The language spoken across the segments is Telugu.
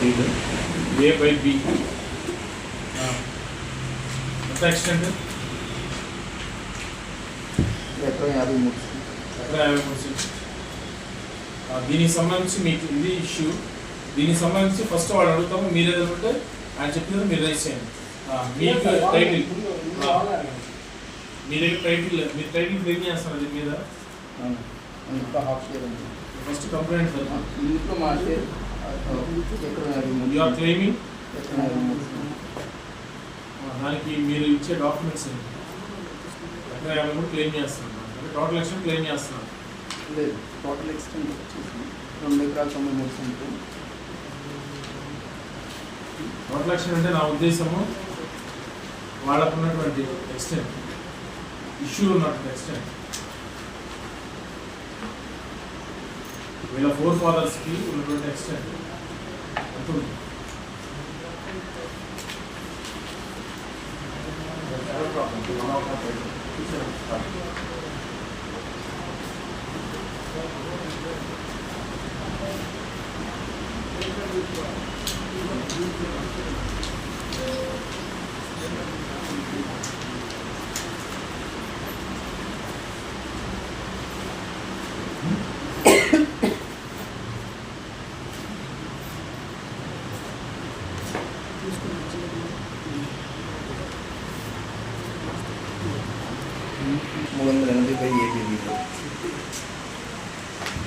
తెలియదు. A/B ఎంత ఎక్స్టెంట్? ఎకరం 53. దీనికి సంబంధించి మీకు ఇది ఇష్యూ. దీనికి సంబంధించి ఫస్ట్ వాళ్ళు అడుగుతాము, మీరు ఏదైనా ఉంటే ఆయన చెప్పినది మీరు రైస్ చేయండి. మీకు టైటిల్, మీ దగ్గర టైటిల్, మీరు టైటిల్ క్లెయిమ్ చేస్తారు దీని మీద. ఇంకా హాఫ్ షేర్ ఉంది. ఫస్ట్ కంప్లైంట్ ఇంట్లో మా షేర్ ఎకరం 53. యు ఆర్ క్లెయిమింగ్ ఎకరం 53. దానికి మీరు ఇచ్చే డాక్యుమెంట్స్ ఏంటి? ఎకరం 53 క్లెయిమ్ చేస్తున్నారు, అంటే టోటల్ ఎక్స్టెంట్ క్లెయిమ్ చేస్తున్నారు. లేదు, టోటల్ ఎక్స్టెంట్ వచ్చేసి 2 ఎకరాల 93 సెంట్లు. టోటల్ ఎక్స్టెంట్ అంటే నా ఉద్దేశము వాళ్ళకు ఉన్నటువంటి ఎక్స్టెంట్, ఇష్యూ ఉన్నటువంటి ఎక్స్టెంట్. వీళ్ళ 4 ఫాదర్స్కి ఉన్నటువంటి ఎక్స్టెంట్ ఎంత ఉంది?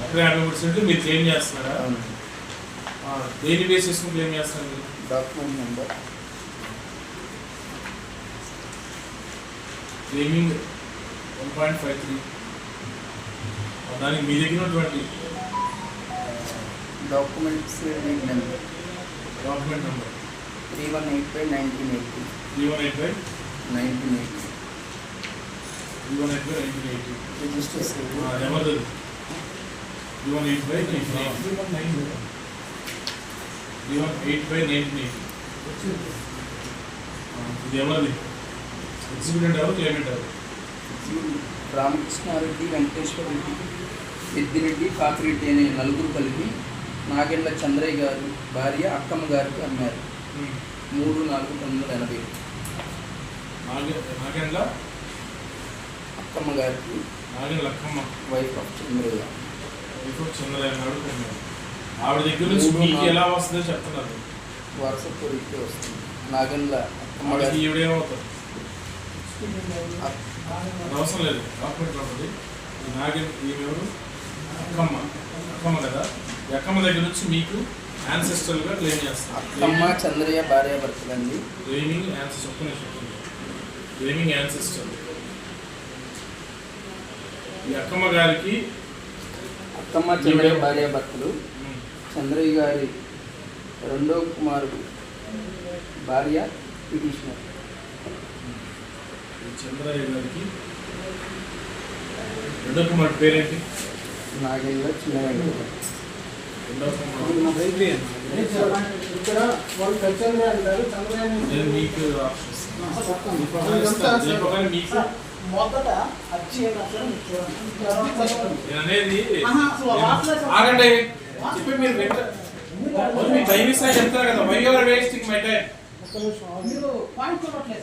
ఎకరం 53 సెంట్లు మీరు క్లెయిమ్ చేస్తున్నారా? దేని బేసిస్ క్లెయిమ్ చేస్తున్నారు? Document number claiming 1.53. దానికి మీ దగ్గర ఉన్నటువంటి డాక్యుమెంట్స్ నెంబర్ 318/1980. 318/1980 రిజిస్ట్రేషన్ ఎవరిది? 318/1980. ఇది ఎవరిది? ఎగ్జిక్యూటెంట్ ఎవరు, క్లెయిమెంట్ ఎవరు? రామకృష్ణారెడ్డి, వెంకటేశ్వర రెడ్డి, పెద్దిరెడ్డి, కాకిరెడ్డి అనే నలుగురు కలిపి నాగెండ్ల చంద్రయ్య గారు భార్య అక్కమ్మ గారికి అమ్మారు. 3/4/1980. నాగెండ్ల అక్కమ్మ గారికి, నాగెండ్ల అక్కమ్మ వైఫ్ ఆఫ్ చంద్రయ్య. చంద్రయ్య గారు ఆవిడ దగ్గర నుంచి మీకు ఎలా వస్తుందో చెప్తున్నారు. వాట్సాప్ రీతి వస్తుంది. నాగెండ్ల అక్కమ్మ గారికి ఈవిడేమవుతారు అవసరం లేదు, డాక్యుమెంట్ కాబట్టి. ఈమెవరు? అక్కమ్మ కదా. అక్కమ్మ దగ్గర నుంచి మీకు యాన్సెస్టర్గా క్లెయిమ్ చేస్తారు. అక్కమ్మ చంద్రయ్య భార్య భర్తలండి. Claiming ancestor. ఈ అక్కమ్మ గారికి, అక్కమ్మ చంద్రయ్య భార్య భర్తలు, చంద్రయ్య గారి రెండో కుమారుడు భార్య పిటిషనర్. చంద్రయ్య గారికి రెండో కుమారుడు పేరేంటి? నాగేంద్ర చిన్నయ్య. రెండో కుమారుడు మీకు అనేది ఆగండి చెప్పి మీరు టైం ఇస్తా చెప్తారు కదా. Why your wasting my time.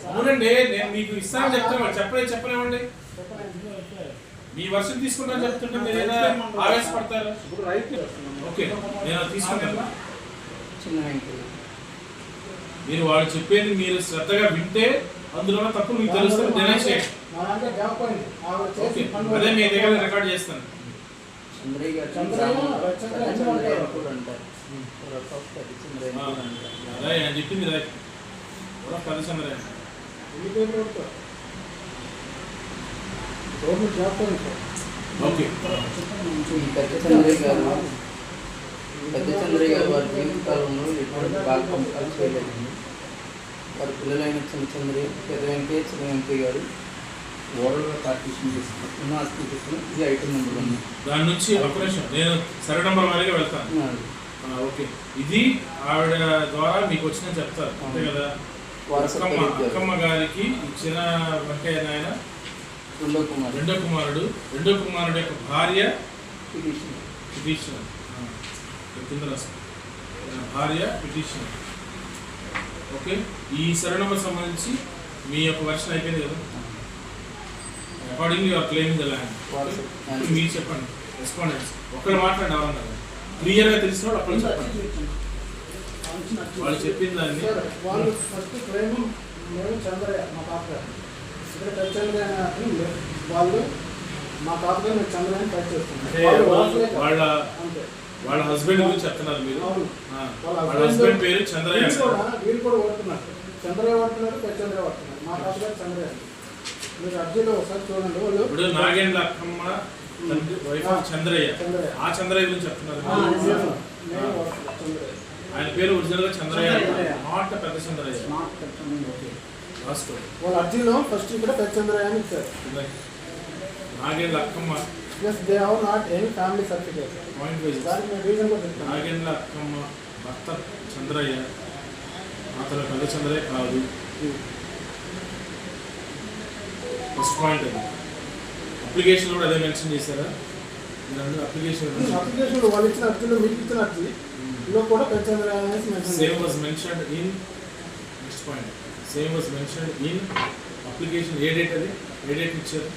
అవునండి, నేను మీకు ఇస్తాను చెప్తాను, చెప్పలేమండి. మీ వర్షం తీసుకుంటాను చెప్తుంటే మీరు ఏదో ఆవేశపడతారు. ఓకే, నేను తీసుకుంటాను. మీరు వాళ్ళు చెప్పేది మీరు శ్రద్ధగా వింటే అందులో తప్పు మీకు తెలుస్తుంది, డినై చేయండి. ఓకే, అదే మీ దగ్గర రికార్డ్ చేస్తాను. అదే నేను చెప్పింది రైట్. పెద్ద చంద్రయ్య ఓకే. పెద్ద చంద్రయ్య గారు వారి జీవితకాలంలో ఎటువంటి బాధ్యతలు చేయలేదు. వారి పిల్లలైన చిన్న చంద్రయ్య, పెద్ద వెంకయ్య, చిన్న వెంకయ్య గారు ఓవరాల్గా పార్టీషన్ చేసుకున్న ఆస్తి చెప్పిన ఇది ఐటమ్ నెంబర్ 1. దాని నుంచి ఆపరేషన్ నేను సరే నెంబర్ వరకు వెళ్తాను. ఓకే, ఇది ఆవిడ ద్వారా మీకు వచ్చిన చెప్తారు అంతే కదా. అక్కమ్మ గారికి ఇచ్చిన వెంకయ్య నాయన రెండో కుమారుడు యొక్క భార్య పిటిషనర్ కింద రాసుకో. భార్య పిటిషన్. ఓకే, ఈ సర్వే నెంబర్ సంబంధించి మీ యొక్క వర్షన్ అయిపోయింది కదా. Accordingly your claiming the land. మీరు చెప్పండి రెస్పాండెంట్స్ ఒక్కరు మాట్లాడండి, ఎవరన్నారు క్లియర్గా తెలిసిన వాళ్ళు అక్కడ చెప్పండి. వాళ్ళు చెప్పిన దాన్ని వాళ్ళు ఫస్ట్ క్లెయిమ్ మేము చంద్రయ్య మా తాతగారు ఇక్కడ పెద్ద చంద్రయ్య వాళ్ళు మా తాతగారు మేము చంద్రయ్యని టచ్ చేస్తున్నాం. వాళ్ళ హస్బెండ్ గురించి చెప్తున్నారు మీరు. వాళ్ళ హస్బెండ్ పేరు చంద్రయ్య. వీళ్ళు కూడా వాడుతున్నారు, చంద్రయ్య వాడుతున్నారు, పెద్ద చంద్రయ్య వాడుతున్నారు. మా తాతగారు చంద్రయ్య. మీరు అర్జీలో ఒకసారి చూడండి. వాళ్ళు ఇప్పుడు నాగేంద్ర అక్కమ్మ వైఫ్ చంద్రయ్య, ఆ చంద్రయ్య గురించి చెప్తున్నారు. ఆయన పేరు ఒరిజినల్ గా చంద్రయ్య, నాట్ పెద్ద చంద్రయ్య. వాళ్ళ అర్జీలో ఫస్ట్ ఇక్కడ పెద్ద చంద్రయ్య అని ఇచ్చారు. Nagendra Akkamma plus they have not any family certificate. Point wise దానికి మేము రీజన్ కూడా చెప్తాం. నాగేంద్ర అక్కమ్మ భర్త చంద్రయ్య, అతను పెద్ద చంద్రయ్య కాదు. ఫస్ట్ పాయింట్ అది. అప్లికేషన్ కూడా అదే మెన్షన్ చేశారా? అప్లికేషన్ వాళ్ళు ఇచ్చిన అర్జీలో మీకు ఇచ్చిన అర్జీలో కూడా పెద్ద చంద్రయ్య అనేసి mention. Same was mentioned in next point. Same was mentioned in application. A date అది? ఏ డేట్ ఇచ్చారు?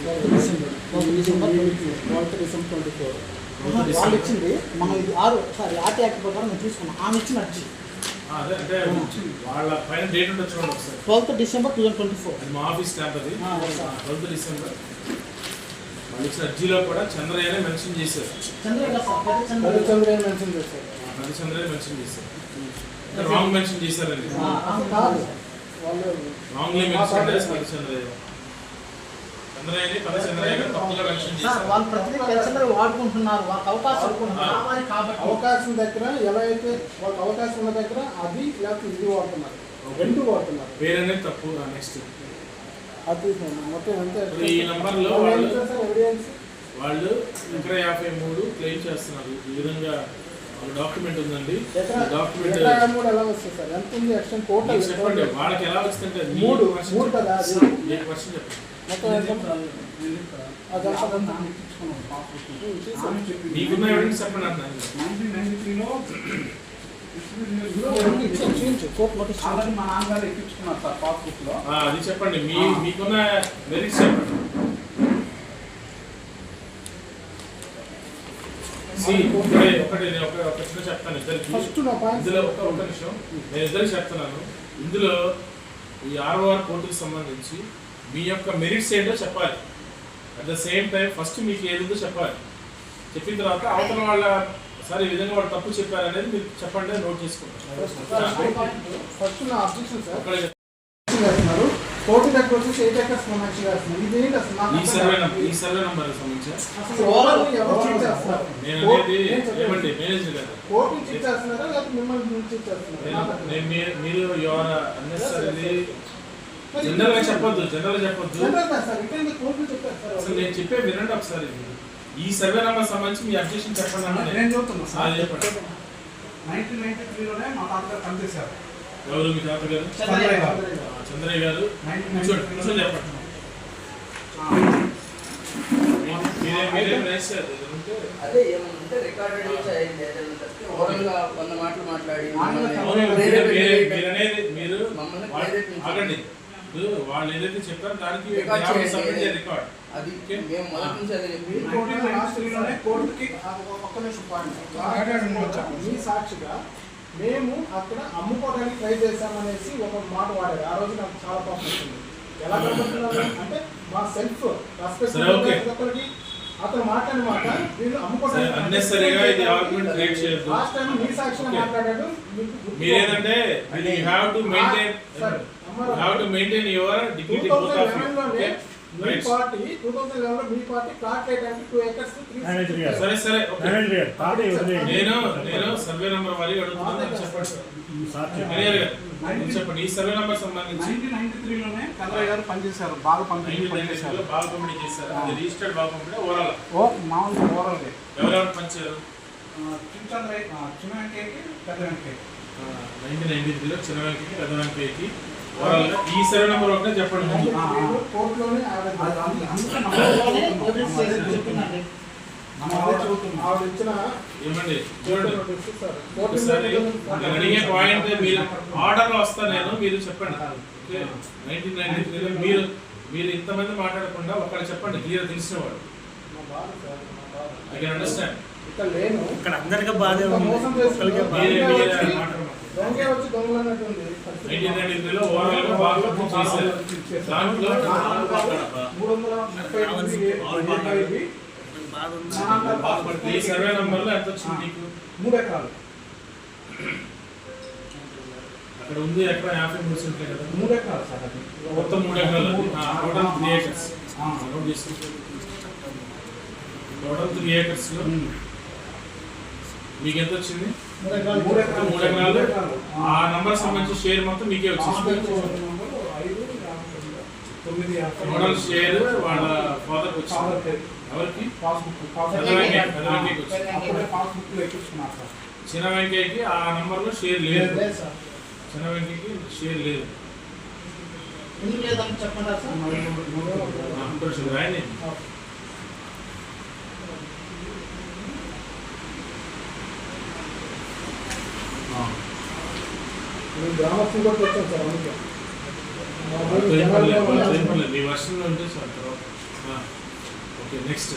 December 24. వాళ్ళు ఇచ్చింది మనం ఇది 6 ఆర్టీ యాక్ట్ ప్రకారం మేము తీసుకున్నాం. ఆమె ఇచ్చిన అర్జీ అదే అంటే వాళ్ళ పైన డేట్ ఉంటుంది చూడండి ఒకసారి. 12th December 2024. అది మా ఆఫీస్ స్టాంప్ అది. 12th December. వాళ్ళు ఇచ్చిన అర్జీలో కూడా చంద్రయ్యనే మెన్షన్ చేశారు. చంద్రయ్య మెన్షన్ చేశారు. రాంగ్ మెన్షన్ చేశారండి. రాంగ్లీ మెన్షన్ చేశారు చంద్రయ్య. చంద్రయ్యని పద చంద్రయ్య తప్పుగా మెన్షన్ చేశారు. వాళ్ళు ప్రతి చంద్రయ్య వాడుకుంటున్నారు. వాళ్ళకి అవకాశం కాబట్టి అవకాశం దగ్గర ఎలా అయితే వాళ్ళకి అవకాశం ఉన్న దగ్గర అది లేకపోతే ఇది వాడుతున్నారు, రెండు వాడుతున్నారు. పేరనే తప్పు. నెక్స్ట్ అది మొత్తం అంతే. ఈ నంబర్లో వాళ్ళు ఎకరా 53 క్లెయిమ్ చేస్తున్నారు. ఈ విధంగా డాక్యుమెంట్ ఉందండి. డాక్యుమెంట్ ఎలా వస్తుంది సార్? ఎంత ఉంది ఎక్స్టెంట్ కోర్ట్ చెప్పండి. వాళ్ళకి ఎలా వస్తుందంటే 3 కదా. అది 8% చెప్పండి. మీకున్న ఎవిడెన్స్ చెప్పండి అన్నాను. 1993లో మా నాన్నగారు ఎక్కించుకున్నారు సార్ పాస్బుక్ లో. అది చెప్పండి. మీకున్న మెరిట్స్ చెప్పండి. ఒకటి నేను ఒక చిన్న చెప్తాను ఇద్దరికి. ఇందులో ఒక నిమిషం నేను ఇద్దరికి చెప్తున్నాను. ఇందులో ఈ ROR కోర్టుకు సంబంధించి మీ యొక్క మెరిట్స్ ఏంటో చెప్పాలి. At the same time first మీకు ఏదో చెప్పాలి. చెప్పిన తర్వాత అవతల వాళ్ళ సార్ ఈ విధంగా వాళ్ళు తప్పు చెప్పారు అనేది మీరు చెప్పండి, నోట్ చేసుకుంటారు. ఫస్ట్ నా అబ్జెక్షన్ సార్ కోర్టు దగ్గర వచ్చి 8 acres కన్స్ట్రక్షన్ చేస్తున్నారు. ఇది ఏంటి అసలు? ఈ సర్వే నంబర్ సంబంధించి కోర్టు చెక్ చేస్తున్నారా లేకపోతే మిమ్మల్ని చెక్ చేస్తున్నారా? మీరు జనరల్ గా చెప్పొద్దు. అసలు నేను చెప్పే వినండి ఒకసారి. ఈ సర్వే నెంబర్ సంబంధించి మీ అబ్జెక్షన్ చెప్పండి అన్న. నేను చెప్తున్నా సార్. చెప్పండి. 1993లోనే మా తాతగారు పనిచేశారు. ఎవరు మీ తాతగారు? చంద్రయ్య గారు. కూర్చొని చెప్పండి. అదే ఏమంటే రికార్డెడ్ ఓవరాల్ గా 100 మాటలు మాట్లాడి ఆగండి. వాళ్ళు ఏదైతే చెప్పారో దానికి రికార్డ్ అది మేము మొదటి నుంచి అదే చెప్పి మీ సాక్షిగా మేము అక్కడ అమ్ముకోవడానికి ట్రై చేశామనేసి ఒక మాట వాడారు. ఆ రోజు నాకు చాలా కోపం వచ్చింది. ఎలా కనుకుంటున్నారు అంటే మా సెల్ఫ్ రెస్పెక్ట్ అతను మాట్లాడిన మాట వీళ్ళు అమ్ముకోవడానికి లాస్ట్ టైం మీ సాక్షిగా మాట్లాడాడు. మీరేంటంటే you have to maintain your dignity both of you. మీ పార్టీ 2011లో మీ పార్టీ ప్లాట్ రేట్ 2 acres 3. సరే నేను సర్వే నంబర్ వారికి అడుగుతున్నాను. చెప్పండి. ఈ సర్వే నంబర్ సంబంధించి 1993లోనే చంద్రయ్య గారు పనిచేశారు. బాగా పంపిణీ చేశారు. అది రిజిస్టర్డ్ బాగా పంపిణీ ఓవరాల్ మామూలుగా ఓవరాల్ గా ఎవరెవరు పనిచేశారు? చిన్న వెంకయ్యకి పెద్ద వెంకయ్యకి 1993లో చిన్న వెంకయ్యకి పెద్ద వెంకయ్యకి ఓవరాల్ గా ఈ సర్వే నంబర్ ఒకటే చెప్పండి. కోర్టులోనే ఆవిడ ఇచ్చిన ఏమండి చూడండి నోటీస్ సార్ ఒకసారి నేను అడిగే పాయింట్ మీరు ఆర్డర్లో వస్తా నేను మీరు చెప్పండి ఓకే 1993 లో మీరు ఇంతమంది మాట్లాడకుండా ఒకళ్ళు చెప్పండి క్లియర్ తెలిసిన వాడు మా బాధ సార్ మా బాధ ఐ కెన్ అండర్స్టాండ్ ఇక్కడ లేను ఇక్కడ అందరికీ బాధే ఇంత ఉంది. మోసం చేసి ఒక్కరికే బాధ. దొంగే వచ్చి దొంగలన్నట్టుంది 1993 లో ఓవరాల్ గా బాగా చేశారు దాంట్లో 335 బాధ ఉంది. ఈ సర్వే నంబర్లో ఎంత వచ్చింది నీకు 3 ఎకరాలు అక్కడ ఉంది ఎక్కడ 50% కదా 3 ఎకరాలు సార్ అది మొత్తం 3 ఎకరాలు టోటల్ 3 ఏకర్స్ నోట్ చేసుకో టోటల్ 3 ఏకర్స్ లో మీకు ఎంత వచ్చింది 3 ఎకరాలు ఆ నంబర్ సంబంధించి షేర్ మొత్తం మీకే వచ్చింది టోటల్ షేర్ వాళ్ళ ఫాదర్ వచ్చింది ఎవరికి చిన్న వెంకయ్యకి ఆ నంబర్ లో షేర్ లేదు చిన్న వెంకయ్యకి షేర్ లేదు ఎందుకు లేదని చెప్పండి సార్ రాయండి గ్రామస్తులు కూడా వచ్చాను సార్ అందుకే మీ వర్షంలో ఉంటే సార్ తర్వాత ఓకే నెక్స్ట్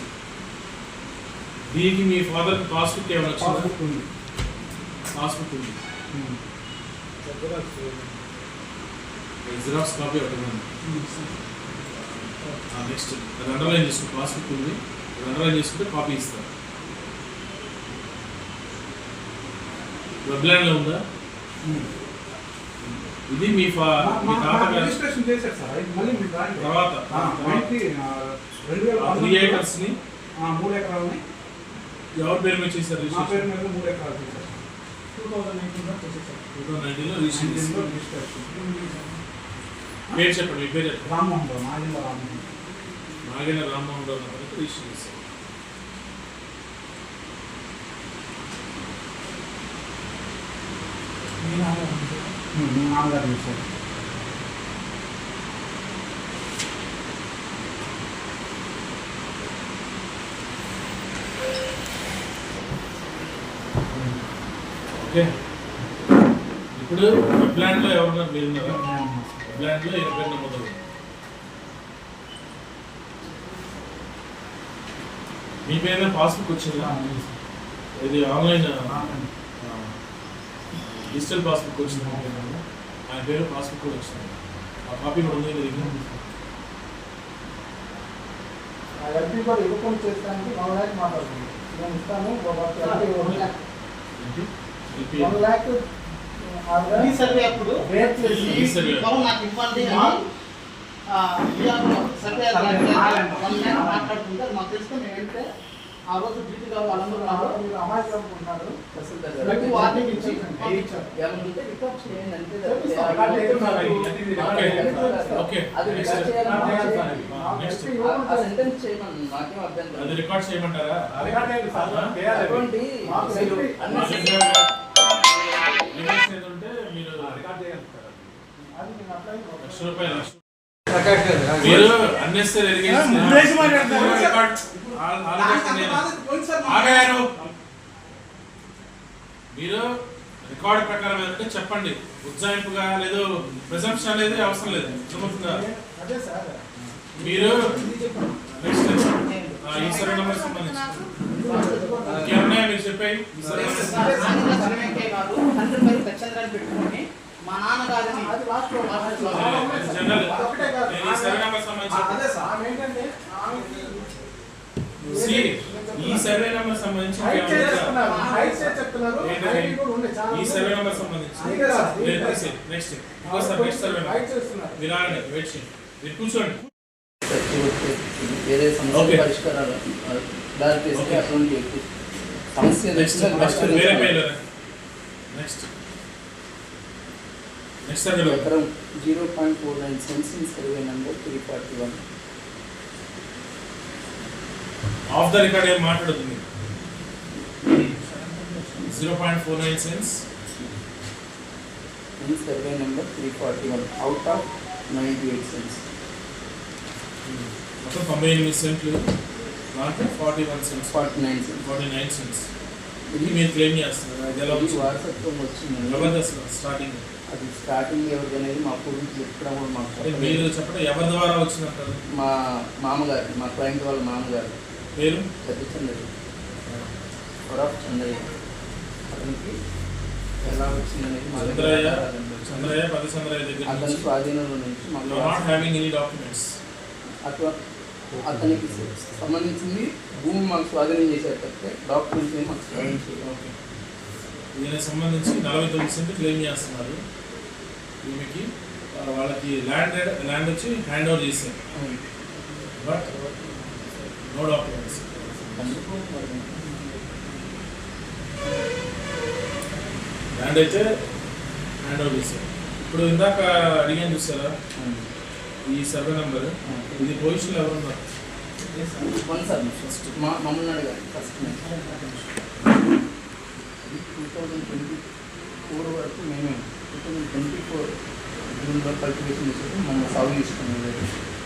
దీనికి మీ ఫాదర్ పాస్బుక్ ఏమైనా వచ్చిందా పాస్బుక్ ఉంది జిరాక్స్ కాపీ ఒకటి ఉంది నెక్స్ట్ అది అండర్లైన్ చేసుకుంటే పాస్బుక్ ఉంది అది అండర్లైన్ చేసుకుంటే కాపీ ఇస్తారు వెబ్లైన్లో ఉందా ఇది మీ తాత గారి తర్వాత 3 ఏకర్స్ ని 3 ఎకరాలని ఎవరి పేరు మీద చేశారు నా పేరు మీద 3 ఎకరాలు చేశారు 2019 లో రిజిస్ట్రేషన్ పేరు చెప్పండి మీ పేరు చెప్పండి రామ్మోహన్ రావు నాగేంద్ర రామ్మోహన్ నాగేంద్ర రామ్మోహన్ రావు గారికి రిజిస్ట్రేషన్ చేశారు నాన్నగారు చేశారు ఓకే ఇప్పుడు వెబ్లాండ్ లో ఎవరున్నారు మీరు ఉన్నారా వెబ్లాండ్ లో ఈయన పేరు నమోదు మీ పేరు పాస్బుక్ వచ్చిందా ఇది ఆన్లైన్ డిజిటల్ పాస్బుక్ వచ్చింది ఆయన పేరు పాస్బుక్ కూడా వచ్చింది ఆ కాపీ కూడా ఉంది మీరు ఆ ఎంపీ కూడా ఇవ్వకుండా చేస్తానికి 1 lakh మాట్లాడుతుంది నేను ఇస్తాను 1 lakh ఈ సర్వే అప్పుడు రేట్ చేసి ఈ సర్వే గవర్నమెంట్ నాకు ఇవ్వండి సర్వే మాట్లాడుతుంటే మాకు తెలుసుకొని మేము వెళ్తే ఆ రోజు డ్యూటీ గారు వాళ్ళందరూ మీరు అమాయకులు అనుకుంటున్నారు మీకు వార్నింగ్ ఇచ్చి ఏమంటే రికార్డ్ చేయండి అంతే ఓకే అది రికార్డ్ చేయాలి నెక్స్ట్ ఆ సెంటెన్స్ చేయమని నాకేం అర్థం కాదు అది రికార్డ్ చేయమంటారా అటువంటి ఉంటే మీరు అది నేను అప్లై ₹1,00,000 మీరు అన్నెసరీ మీరు రికార్డ్ ప్రకారం ఏంటంటే చెప్పండి ఉజ్జాయింపుగా లేదు ప్రిజంప్షన్ అనేది అవసరం లేదు అర్థమవుతుందా అదే సార్ మీరు నెక్స్ట్ ఈ సర్వే నెంబర్ సంబంధించి ఇంకేమన్నాయా మీరు చెప్పాయి ఈ సర్వే వెంకయ్య గారు తండ్రి పేరు దక్షిణాన్ని పెట్టుకొని మా నాన్నగారిని అది లాస్ట్ జనరల్ నేను ఈ సర్వే నెంబర్ సంబంధించి అదే సార్ ఆమె ఏంటంటే ఈ సర్వే నెంబర్ సంబంధించి ఈ సర్వే నెంబర్ సంబంధించి నెక్స్ట్ నెక్స్ట్ సర్వే మీరు ఆగండి వెయిట్ చేయండి మీరు కూర్చోండి వేరే సమస్య పరిష్కారాలు దారి తీస్తే అటువంటి సమస్య నెక్స్ట్ వేరే పేరు నెక్స్ట్ నెక్స్ట్ సర్వే ఎకరం 0.49 cents in survey number 341. Of the record ఏం మాట్లాడుతుంది 0.49 cents in survey number 341 out of 98 cents. మొత్తం 98 సెంట్లు దాంట్లో 41 సెంట్స్ 49 సెంట్స్ 49 సెంట్స్ ఇది మీరు క్లెయిమ్ చేస్తున్నారు. అది ఎలా ఇది వచ్చింది? వారసత్వం వచ్చింది. ఎవరిది అసలు స్టార్టింగ్? అది స్టార్టింగ్ ఎవరిది అనేది మా పూర్వీకులు చెప్పడం కూడా మాకు అంటే చెప్పలేదు. మీరు చెప్పండి, ఎవరి ద్వారా వచ్చినట్టు? మా మామగారు, మా క్లయింట్ వాళ్ళ మామగారు పేరు పెద్ద చంద్రయ్య, వరఫ్ చంద్రయ్య. అతనికి ఎలా వచ్చిందనేది మా దగ్గర చంద్రయ్య ఆధారాలు. చంద్రయ్య పెద్ద చంద్రయ్య దగ్గర అతని నుంచి స్వాధీనంలో నుంచి మాకు నాట్ హ్యావింగ్ ఎనీ డాక్యుమెంట్స్. అతనికి సంబంధించింది భూమి మాకు స్వాధీనం చేశారు తప్పితే డాక్యుమెంట్స్ ఏమి మాకు స్వాధీనం చేయాలి. ఓకే, దీనికి సంబంధించి 49 సెంట్ క్లెయిమ్ చేస్తున్నారు. ఈమెకి వాళ్ళకి ల్యాండ్ వచ్చి హ్యాండ్ ఓవర్ చేశారు, బట్ నో డాక్యుమెంట్స్. ల్యాండ్ అయితే హ్యాండ్ ఓవర్ చేశారు. ఇప్పుడు ఇందాక అడిగాను చూసారా ఈ సర్వే నెంబర్, ఇది పొజిషన్ ఎవరున్నారు? వన్ సార్ ఫస్ట్ మమ్మల్ని అడగాలి. ఫస్ట్ 2024 వరకు మేమే 2024 జూన్లో కల్టివేషన్ చేసేది మమ్మల్ని సాగు చేసుకున్నాం.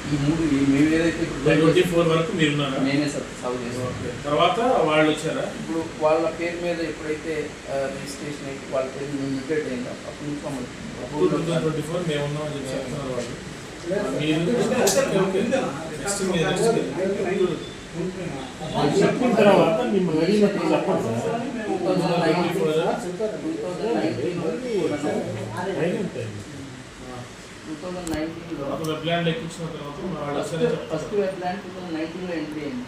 ఈ మూడు మేము ఏదైతే ఇప్పుడు 24 వరకు మీరు ఉన్నారా? మేమే సాగు చేస్తాం. తర్వాత వాళ్ళు వచ్చారా? ఇప్పుడు వాళ్ళ పేరు మీద ఎప్పుడైతే రిజిస్ట్రేషన్ అయితే వాళ్ళ పేరు మేము మ్యూటేట్ అయిందో అప్పటి నుంచి మమ్మల్ని 2024 మేము ఉన్నామని చెప్పి చెప్తున్నారు వాళ్ళు. మీరు చెప్పిన తర్వాత మిమ్మల్ని అడిగినప్పుడు చెప్పండి సార్. 2019లో వెబ్ ల్యాండ్ ఎక్కించిన తర్వాత వాళ్ళు వచ్చారని చెప్తారు. ఫస్ట్ వెబ్ ల్యాండ్ 2019లో ఎంట్రీ అయింది.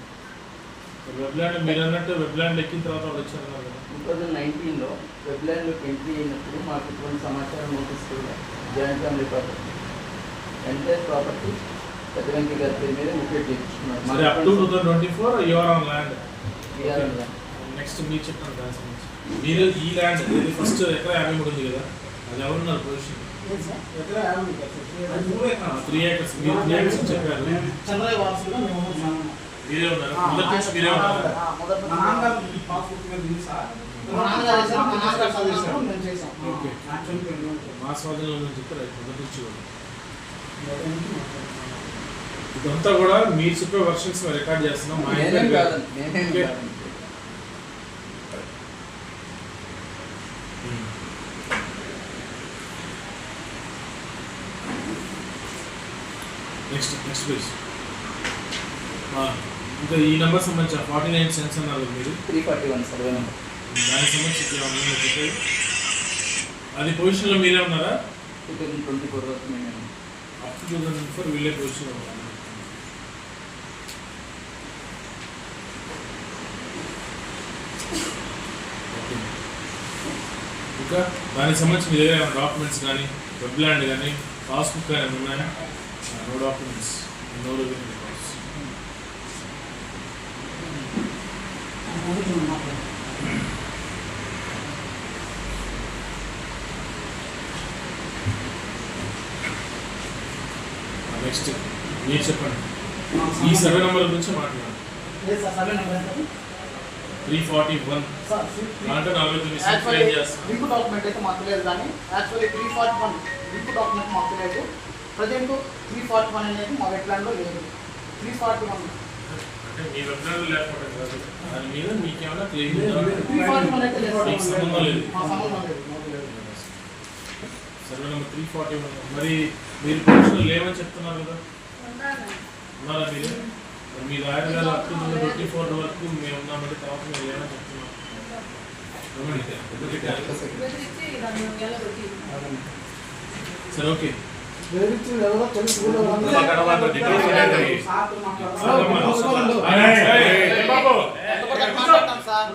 వెబ్ ల్యాండ్ మీరు అన్నట్టు వెబ్ ల్యాండ్ ఎక్కిన తర్వాత వాళ్ళు వచ్చారు కదా. 2019లో వెబ్ ల్యాండ్లోకి ఎంట్రీ అయినప్పుడు మాకు ఇటువంటి సమాచారం notice joint family property entire property పెద్ద వెంకయ్య గారి పేరు మీద మ్యూటేట్ చేయించుకున్నారు. మరి up to 2024 your on land. Land next మీరు చెప్పండి దాని సంబంధించి. మీరు ఈ ల్యాండ్ ఇది ఫస్ట్ ఎకరా 53 ఉంది కదా, అది ఎవరున్నారు పొజిషన్? 3 acres. మీరు 3 acres చెప్పారు. చంద్రయ్య వారసులుగా మేము మీరే ఉన్నారు, మొదటి నుంచి మీరే ఉన్నారు. మొదటి మా నాన్నగారు పాస్బుక్ మీద ఉంది సార్. మా నాన్నగారు చేశారు, మా నాన్నగారు చదివేశారు, మేము చేసాం. ఓకే, యాక్చువల్లీ మా స్వాధీనంలో నుంచి చెప్పారు మొదటి నుంచి కూడా. ఇదంతా కూడా మీరు చెప్పే వర్షన్స్ రికార్డ్ చేస్తున్నాం. మా మేమేం ఇంట్లో కాదండి, మేమేం కాదండి. Next please. ఇంకా ఈ నెంబర్ సంబంధించిన 49 సెంట్స్ అన్నారు మీరు. 341 సర్వే నెంబర్. దానికి సంబంధించి చెప్పారు. అది పొజిషన్లో మీరే ఉన్నారా? 2024 వరకు మేము అప్ టు 2004 వీళ్ళే పొజిషన్లో ఉన్నారు. ఓకే, ఇంకా దానికి సంబంధించి మీ దగ్గర డాక్యుమెంట్స్ కానీ వెబ్ ల్యాండ్ కానీ పాస్బుక్ కానీ ఉన్నాయా? No documents, no revenue records. Next మీరు చెప్పండి, ఈ సర్వే నెంబర్ గురించి మాట్లాడండి. లేదు సార్, సర్వే నెంబర్ ఎంత? 341 సార్, దాంట్లో 49 సెంట్స్ యాక్చువల్లీ క్లెయిమ్ చేస్తాం. లింక్ డాక్యుమెంట్ అయితే మాకు లేదు, కానీ యాక్చువల్లీ 341 లింక్ డాక్యుమెంట్ మాకు లేదు. ప్రజెంట్ 341 అనేది మా వెట్లాండ్లో లేదు. 341 అంటే మీ వెబ్సైట్లో లేకపోవడం కాదు, దాని మీద మీకేమైనా క్లెయిమ్ 341 అయితే లేదు సార్. మీకు సంబంధం లేదు. మా సంబంధం లేదు, మాకు లేదు. Survey number 341. మరి మీరు పొజిషన్ లేవని చెప్తున్నారు కదా, ఉన్నారా మీరు? మరి మీ లాయర్ గారు అప్ టు 2024 వరకు మేము ఉన్నామంటే తర్వాత మీరు లేవని చెప్తున్నారు. సరే ఓకే, వేరిచ్చింది ఎవరో తెలుసు ఊళ్ళో వాళ్ళందరూ. సార్తో బాబు మాట్లాడతాం సార్.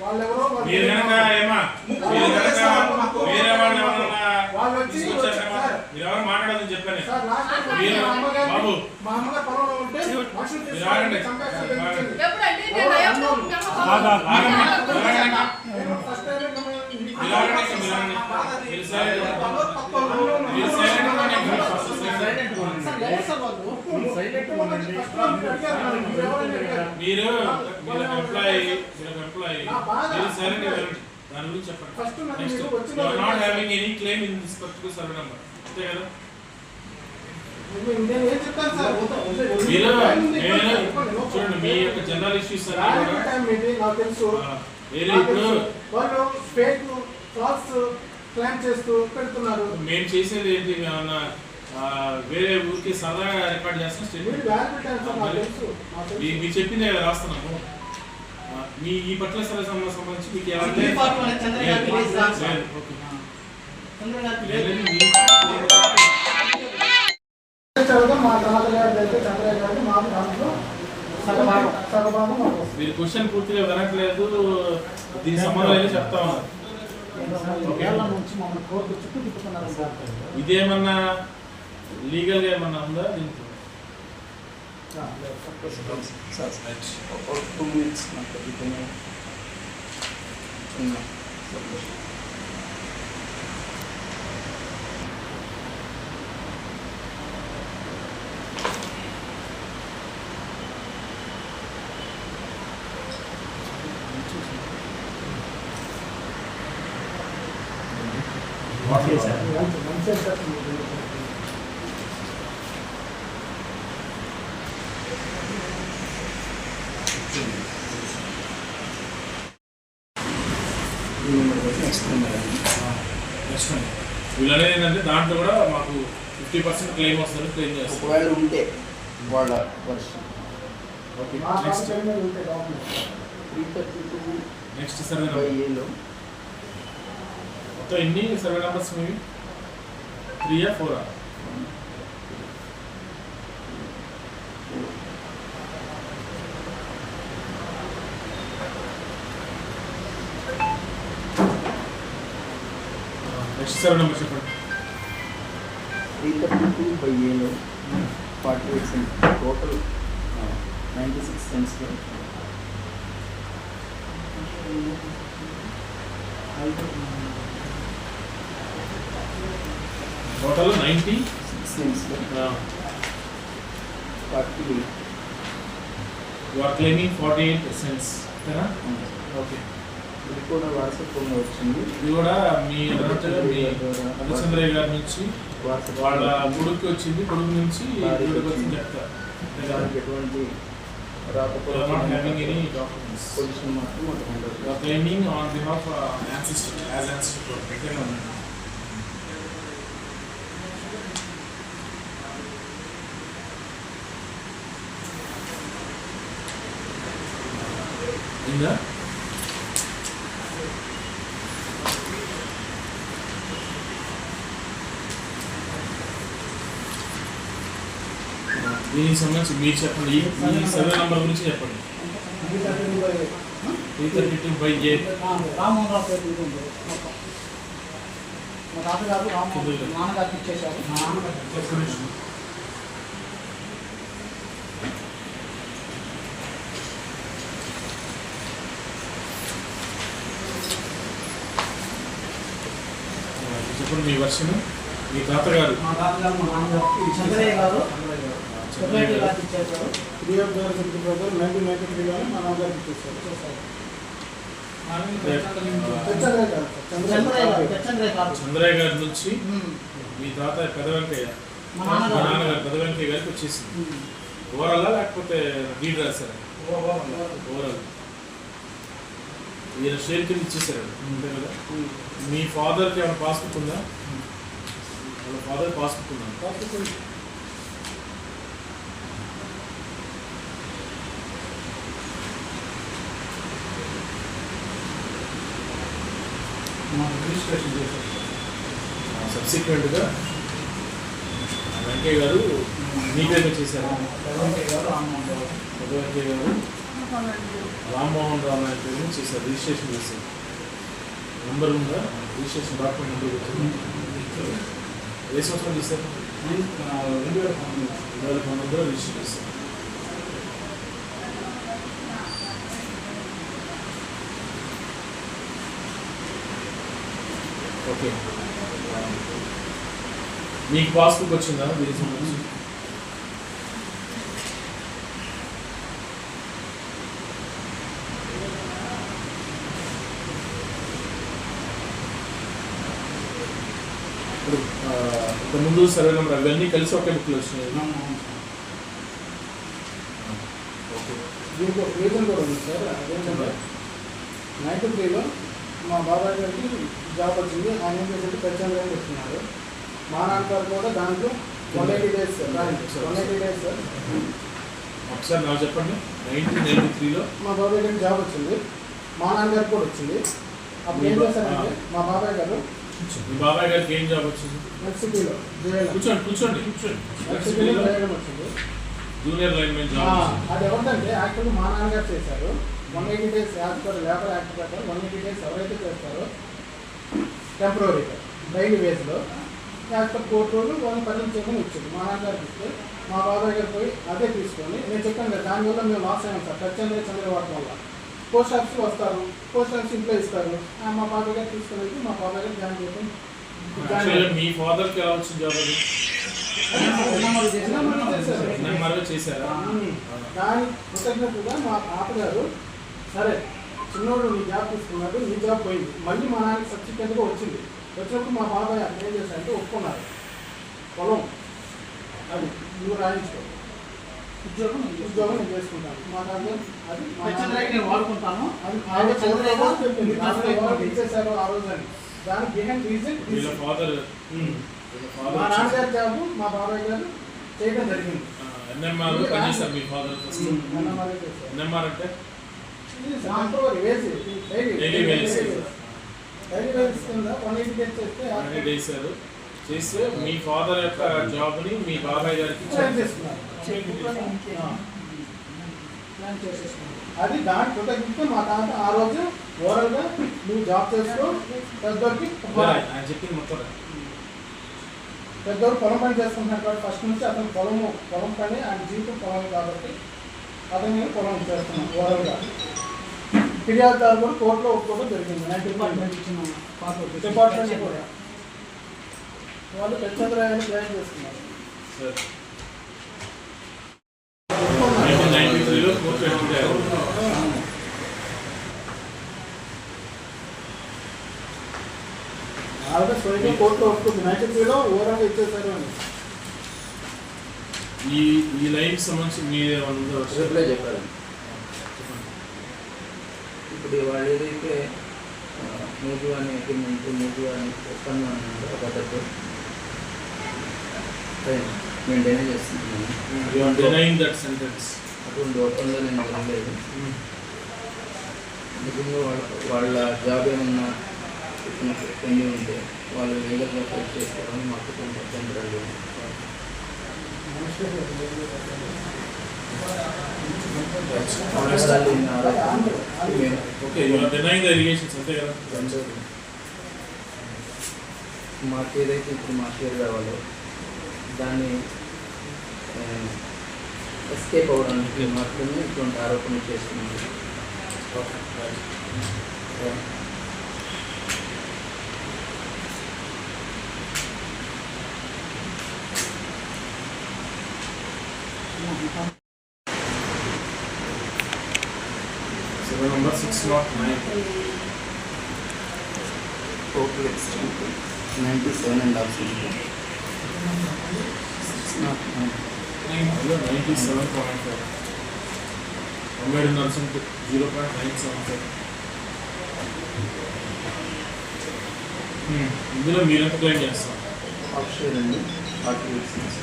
వాళ్ళెవరో మీరు కనుక ఏమా మీరు కనుక వేరే వాళ్ళు ఎవరన్నా వాళ్ళు వచ్చి తీసుకొచ్చారేమో, మీరు ఎవరు మాట్లాడాలని చెప్పాను. సార్ లాస్ట్ టైం మీరు మా అమ్మగారు బాబు మా అమ్మగారు పొలంలో ఉంటే మనుషులు మీరు ఆగండి. చంపేసి ఆగండి. ఫస్ట్ టైం మీరు ఆగండి. మీరు సైలెంట్. మీరు సైలెంట్. సార్, ఎవరు సార్ వాళ్ళు? ఉండండి. మీరు ఎంప్లాయీ మీరు సైలెంట్ వెళ్ళండి, దాని గురించి చెప్పండి. ఫస్ట్ నన్ను నెక్స్ట్ మీరు వచ్చిన you are not having any claim in this particular survey number, అంతే కదా? నేను ఏం చెప్తాను సార్? మీరు నేను చూడండి, మీ యొక్క జనరల్ ఇష్యూస్ అన్ని కూడా నాకు తెలుసు. వేరే ఇప్పుడు వాళ్ళు ఫేక్ ఫాల్స్ క్లైమ్ చేస్తూ పెడుతున్నారు. మేము చేసేది ఏంటి, ఏమన్నా వేరే ఊరికి సరదాగా రికార్డ్ చేస్తాం మీరు స్టేట్మెంట్. వాల్యూ టైం సార్ నాకు తెలుసు. నాకు తెలుసు. మీరు చెప్పిందే రాస్తున్నాము. మీ ఈ పట్ల సరే సంబంధించి మీకు ఎవరైనా 341 చంద్రయ్య గారికి లేదు సార్. లేదు, ఓకే. చంద్రయ్య గారికి లేదు. లేదండి, చదువుతాం. మా తర్వాత అయితే చంద్రయ్య గారికి మాకు దాంట్లో సగభాగం మాకు వస్తుంది. మీరు క్వశ్చన్ పూర్తిగా వినట్లేదు, దీని సంబంధం అయితే చెప్తా ఉన్నారు. ఏళ్ళ నుంచి మమ్మల్ని కోర్టు చుట్టూ తిప్పుతున్నారు సార్. ఇదేమన్నా లీగల్ గా ఏమన్నా ఉందా దీంట్లో? సార్ 2 minutes నాకు కొద్దిగా చిన్న సబ్మిషన్. Okay sir. మంచిగా సార్. నెక్స్ట్ నెంబర్ నెక్స్ట్ వీళ్ళు అనేది ఏంటంటే దాంట్లో కూడా మాకు 50% క్లెయిమ్ వస్తుంది, క్లెయిమ్ చేస్తాం. ఒకవేళ ఉంటే వాళ్ళ వర్షం ఓకే. మా నెక్స్ట్ కాలం మీద ఉంటే document 332 next survey by number. ఏలో మొత్తం ఎన్ని సర్వే నెంబర్స్ మీవి? 3 or 4? నెక్స్ట్ సర్వే నెంబర్ చెప్పండి. 332 బై ఏలో 48 సెంట్స్ టోటల్ 96 సెంట్స్లో టోటల్ 90 6 సెంట్స్లో 48 యు ఆర్ క్లెయిమింగ్ 48 cents, ఓకేనా? ఓకే. ఇది కూడా వాట్సాప్లో వచ్చింది. ఇది కూడా మీ అన్నట్టుగా మీ మధుచంద్రయ్య గారి నుంచి వాళ్ళ కొడుకు వచ్చింది, కొడుకు నుంచి వీడికి వచ్చింది చెప్తారు. దానికి ఎటువంటి You are not having any documents. Position మాత్రం ఉంటుంది. You are claiming on behalf of ancestor, as ancestor. ఓకేనా? ఇందా దీనికి సంబంధించి మీరు చెప్పండి, ఈ సర్వే నెంబర్ గురించి చెప్పండి. 332/8. రామ్మోహన్ రావు పేరు మీద ఉంది మొత్తం. మా తాతగారు రామ్మోహన్ నాన్నగారికి ఇచ్చేశారు. చెప్పండి మీ వర్షన్. మీ తాతగారు మా తాతగారు మా నాన్నగారికి చంద్రయ్య గారు సొసైటీ గారికి ఇచ్చేశారు. 3 of the brother 1993 లో మా నాన్నగారికి ఇచ్చేసారు. చంద్రయ్య గారు చంద్రయ్య గారు చంద్రయ్య గారి నుంచి మీ తాత పెద వెంకయ్య, మా మా నాన్నగారు నాన్నగారు పెద వెంకయ్య గారికి వచ్చేసింది. ఓవరాల్ లేకపోతే డీడ్ రాశారు? ఓవరాల్. ఈయన షేర్ కింద ఇచ్చేసారు అంతే కదా. మీ ఫాదర్కి ఏమైనా పాస్బుక్ ఉందా? వాళ్ళ ఫాదర్ పాస్బుక్ ఉందా? రిజిస్ట్రేషన్ చేశారు. సబ్సిక్వెంట్గా వెంకయ్య గారు మీ పేరు చేశారు. వెంకయ్య గారు రామ్మోహన్ రావు పెద వెంకయ్య గారు రామ్మోహన్ రావు అనే పేరు మీద చేశారు, రిజిస్ట్రేషన్ చేశారు. నెంబర్ ఉందా? రిజిస్ట్రేషన్ డాక్యుమెంట్ నెంబర్ వచ్చింది. ఏ సంవత్సరం చేశారు? 2019లో రిజిస్టర్ చేశారు. ఓకే. మీకు పాస్బుక్ వచ్చిందా దీనికి సంబంధించి? ఇప్పుడు ముందు సర్వే నెంబర్ అవన్నీ కలిసి ఒకే బుక్లో వచ్చినాయి. ఓకే. దీనికి ఒక రీజన్ కూడా ఉంది సార్. అదేంటంటే 93లో మా బాబాయ్ గారికి జాబ్ వచ్చింది. ఆయన ఏం చేసేది ప్రత్యేకంగా వస్తున్నారు. మా నాన్నగారు కూడా దాంట్లో 180 days సార్. 180 days sir. ఒకసారి నాకు చెప్పండి. 1993లో మా బాబాయ్ గారికి జాబ్ వచ్చింది. మా నాన్నగారికి కూడా వచ్చింది. అప్పుడు ఏం చేశారంటే మా బాబాయ్ గారు మీ బాబాయ్ గారికి ఏం జాబ్ వచ్చింది? మెక్సికోలో కూర్చోండి మెక్సికోలో చేయడం వచ్చింది. జూనియర్ లైన్మెన్ జాబ్ వచ్చింది. అది ఎవరిదంటే యాక్చువల్లీ మా నాన్నగారు చేశారు. 180 days as per labour act ప్రకారం 180 days ఎవరైతే చేస్తారో టెంపరీగా డైలీ వేస్లో యాజ్ పర్ కోర్టు రోజు వాళ్ళని పని చేయమని వచ్చింది. మా నాన్నగారికి ఇస్తే మా బాబాయ్ గారు పోయి అదే తీసుకొని నేను చెప్పాను కదా దానివల్ల మేము లాస్ అయ్యాం సార్. చంద్ర వాటి వల్ల పోస్ట్ ఆఫీస్కి వస్తారు, పోస్ట్ ఆఫీస్ ఇంట్లో ఇస్తారు. మా బాబాయ్ గారు తీసుకొని వెళ్ళి మా బాబాయ్ గారు జాయిన్ చేయడం. మీ ఫాదర్కి ఎలా వచ్చింది జాబ్? అది ఎన్ఎంఆర్లో చేశారా? దాని కృతజ్ఞతగా మా తాతగారు సరే చిన్నోడు నీ జాబ్ తీసుకున్నాడు, నీ జాబ్ పోయింది, మళ్ళీ మా నాన్నకి సబ్సిక్వెంట్గా వచ్చింది. వచ్చినప్పుడు మా బాబాయ్ అక్కడ ఏం చేశారంటే ఒప్పుకున్నారు. పొలం అది నువ్వు రాయించుకో, ఉద్యోగం నేను చేసుకుంటాను. మా తాతగారు అది నేను వాడుకుంటాను. అది ఆయన చంద్రబాబు చెప్పింది. వాళ్ళు ఇచ్చేసారు ఆ రోజు అని. దానికి బిహైండ్ రీజన్ వీళ్ళ ఫాదర్ మా నాన్నగారి జాబు మా బాబాయ్ గారు చేయడం జరిగింది. ఎన్ఎంఆర్లో పనిచేస్తారు మీ ఫాదర్ ఫస్ట్. ఎన్ఎంఆర్ అంటే టెంపరీ వేసి డైలీ వేజ్ కింద 180 days చేస్తే చేశారు. చేస్తే మీ ఫాదర్ యొక్క జాబ్ని మీ బాబాయ్ గారికి అది దాని కృతజ్ఞత మా తాత ఆ రోజు ఓరల్గా నువ్వు జాబ్ చేసుకో, పెద్దోడికి ఆయన చెప్పింది మొత్తం. పెద్దోడు పొలం పని చేసుకుంటున్నాడు కాబట్టి ఫస్ట్ నుంచి అతను పొలం పని ఆయన జీవితం పొలం కాబట్టి అతను నేను పొలం చేస్తున్నాను ఓరల్గా. ఫిర్యాదుదారు కూడా కోర్టులో ఒప్పుకోవడం జరిగింది. డిపార్ట్మెంట్ కూడా వాళ్ళు పెద్దరాయని క్లెయిమ్ చేస్తున్నారు. 1993లో కోర్టు పెట్టారు. ఆవిడ స్వయంగా కోర్టులో ఒప్పుకుంది. 93లో ఓవరాల్గా ఇచ్చేసారు అని. ఈ లైన్ సంబంధించి మీరు రిప్లై చెప్పారు. ఇప్పుడు వాళ్ళు ఏదైతే మూడు అని అగ్రిమెంట్ మూడు అని ఒప్పందం అన్నారు పద్ధతి మెయింటైన్ చేస్తున్నాను. అటువంటి ఒప్పందాలు నేను జరగలేదు. నిజంగా వాళ్ళ జాబ్ ఏమన్నా పెండింగ్ ఉంటే వాళ్ళు లీగల్గా ఫైట్ చేసుకోవడం మాకు కొంచెం అభ్యంతరాలు. మాకు ఏదైతే ఇప్పుడు మా షేర్ కావాలో దాన్ని ఎస్కేప్ అవ్వడానికి మాత్రమే ఇటువంటి ఆరోపణలు చేస్తున్నాను. Number 609. Total extent 97.5 cm. 97.5. 0.975. ఇందులో మీరు ఎంత క్లెయిమ్ చేస్తారు? హాఫ్ షేర్ అండి 48 cents.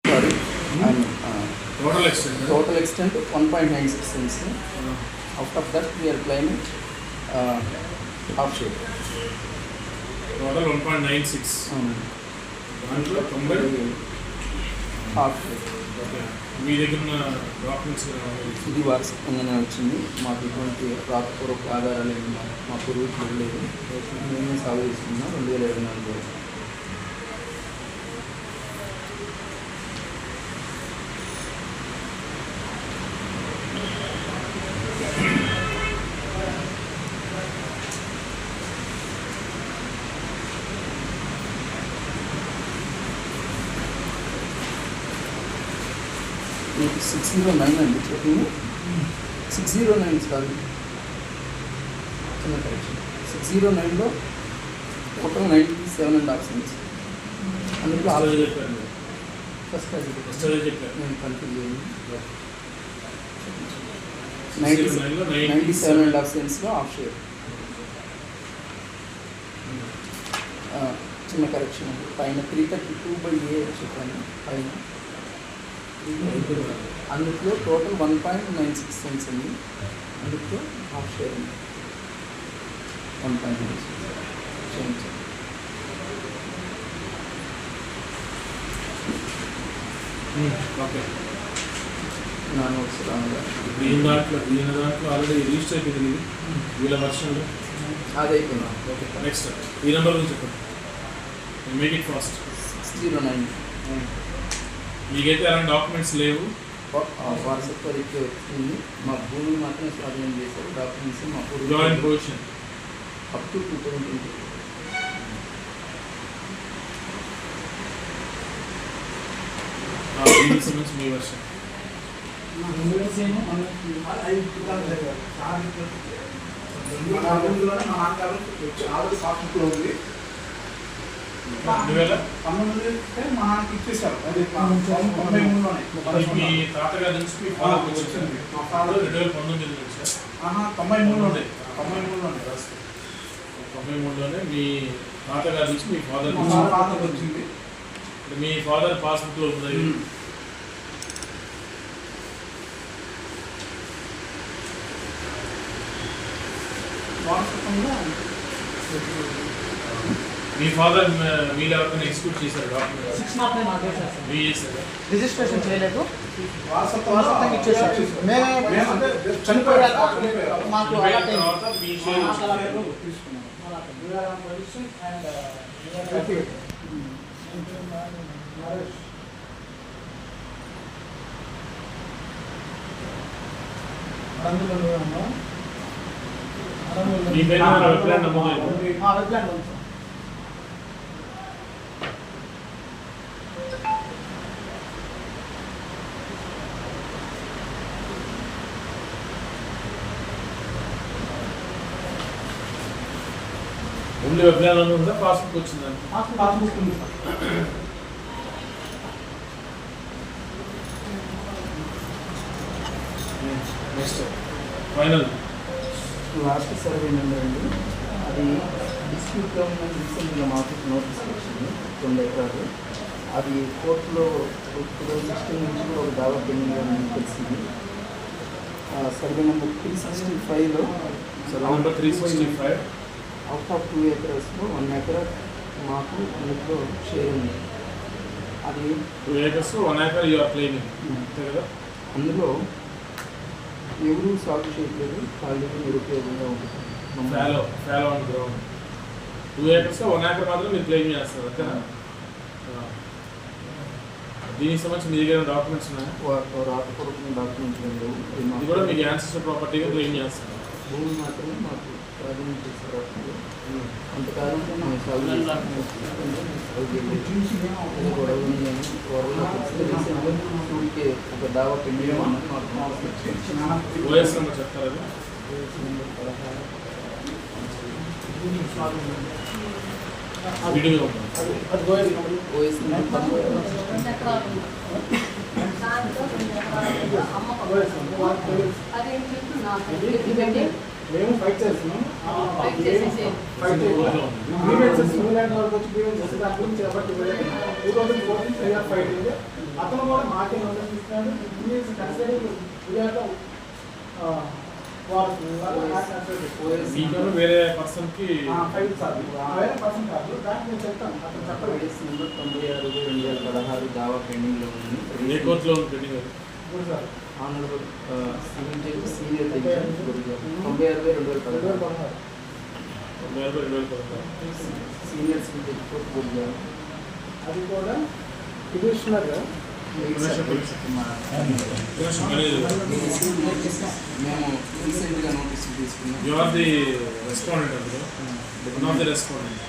Sorry, total extent 1.96 cents. Out of that we are claiming half share. Total 1.96. దాంట్లో 90 హాఫ్ షేర్. మీ దగ్గర ఉన్న డాక్యుమెంట్స్ ఇది వారసత్వంగానే వచ్చింది. మాకు ఇటువంటి రాతపూర్వక ఆధారాలు ఏమి మా పూర్వీకులు లేదు. మేమే సాగు చేసుకున్నాం 2024. మీకు 609 అండి చెప్పింది. 609 సారీ, చిన్న కరెక్షన్. 609లో total 97.5 cents. అందులో అసలు చెప్పారు ఫస్ట్ అది అసలు చెప్పారు నేను కన్ఫ్యూజ్ అయ్యింది. 609 లో 97.5 centsలో ఆఫ్ షేర్. చిన్న కరెక్షన్ అండి. పైన 332/A చెప్పాను పైన. అందులో టోటల్ 1.96 cents అండి. అందులో హాఫ్ షేర్ ఉంది 1.96 చేంజ్. ఓకే. నా నోట్స్ రాగా దీని దాంట్లో ఆల్రెడీ రిజిస్టర్ అయిపోయింది ఇది వీళ్ళ వర్షన్లో. అది అయిపోయింది. ఓకే నెక్స్ట్ ఈ నెంబర్ గురించి చెప్పండి. Make it fast. 609 మీకైతే అలాంటి డాక్యుమెంట్స్ లేవు. వారసత్వ రీత్యా వచ్చింది. మా భూమిని మాత్రమే స్వాధీనం చేశారు. డాక్యుమెంట్స్ మా జాయింట్ పొజిషన్ అప్ టు 2020. దీనికి సంబంధించి మీ వర్షన్. ఉంది. 2000 మా నాన్నకి ఇచ్చేసారు. అది 93లోనే. మీ తాతగారి నుంచి మీ ఫాదర్ వచ్చింది. మా ఫాదర్ 2019 నుంచి 93లోనే. 93లోనే మీ తాతగారి నుంచి మీ ఫాదర్ మా ఫాదర్ వచ్చింది. మీ ఫాదర్ పాస్బుక్ లో ఉంది. వారసత్వంగా మీ ఫాదర్ మీరు ఎవరికైనా ఎక్స్క్యూట్ చేశారు డాక్యుమెంట్ 609 నాకు వేశారు సార్. మీ చేశారు. రిజిస్ట్రేషన్ చేయలేదు. వారసత్వంగా ఇచ్చేసారు. మేమే చనిపోయాక మాకు చనిపోయిన అలాగే తర్వాత మీ షేర్ తీసుకున్నాం. మీ పేరు వెబ్లైన్ నమోదైంది. వెబ్లాండ్ ఉంది సార్. ఓన్లీ వెబ్లైన్ అని ఉందా పాస్బుక్ వచ్చిందండి? పాస్బుక్ ఉంది sir. Next final last survey number అండి. అది డిస్ప్యూట్లో ఉన్న రీసెంట్గా మాకు నోటీస్ వచ్చింది 2 ఎకరాలు. అది కోర్టులో 2016 నుంచి ఒక దావా పెండింగ్గా తెలిసింది. సర్వే నెంబర్ 365లో నెంబర్ 365 అవుట్ ఆఫ్ 2 acresలో 1 acre మాకు అందులో షేర్ ఉంది. అది 2 acres 1 acre you are claiming అంతే కదా? అందులో ఎవరు సాగు చేయట్లేదు. ఖాళీగా నిరుపయోగంగా ఉంటుంది. Follow on ground 2 acres 1 acre మాత్రం మీరు క్లెయిమ్ చేస్తారు అంతేనా? దీనికి సంబంధించి మీ దగ్గర డాక్యుమెంట్స్ ఉన్నాయా? రాతపూర్వకమైన డాక్యుమెంట్లు లేవు. ఇది కూడా మీకు యాన్సిస్టర్ ప్రాపర్టీగా క్లెయిమ్ చేస్తారు. భూమి మాత్రమే మాకు స్వాధీనం చేశారు. అంతకాలం మేము సాగు గొడవ ఊరికి ఒక దావా పెండింగ్ ఉన్నది మాకు. ఓఎస్ నెంబర్ చెప్తారా? వీడియో ఓఎస్ నెంబర్ మేము ఫైట్ చేస్తున్నాం. ఫైట్ ఫైట్ అతను కూడా మాకే నోటీస్ ఇస్తున్నాడు. మీకు వేరే పర్సన్కి ఫైట్ సార్ వేరే పర్సన్ కాదు. దానికి నేను చెప్తాను. అతను చెప్పలేదు. ఓఎస్ నెంబర్ 96/2016 దావా పెండింగ్లో ఉంది. ఏ కోర్టులో ఉంది pending? Sir honourable senior judge 96/2016 senior civil judge court Gurazala. అది కూడా పిటిషనర్ మేము రీసెంట్గా నోటీస్ తీసుకున్నాం. యు ఆర్ ది రెస్పాండెంట్ అందులో. One of the respondent.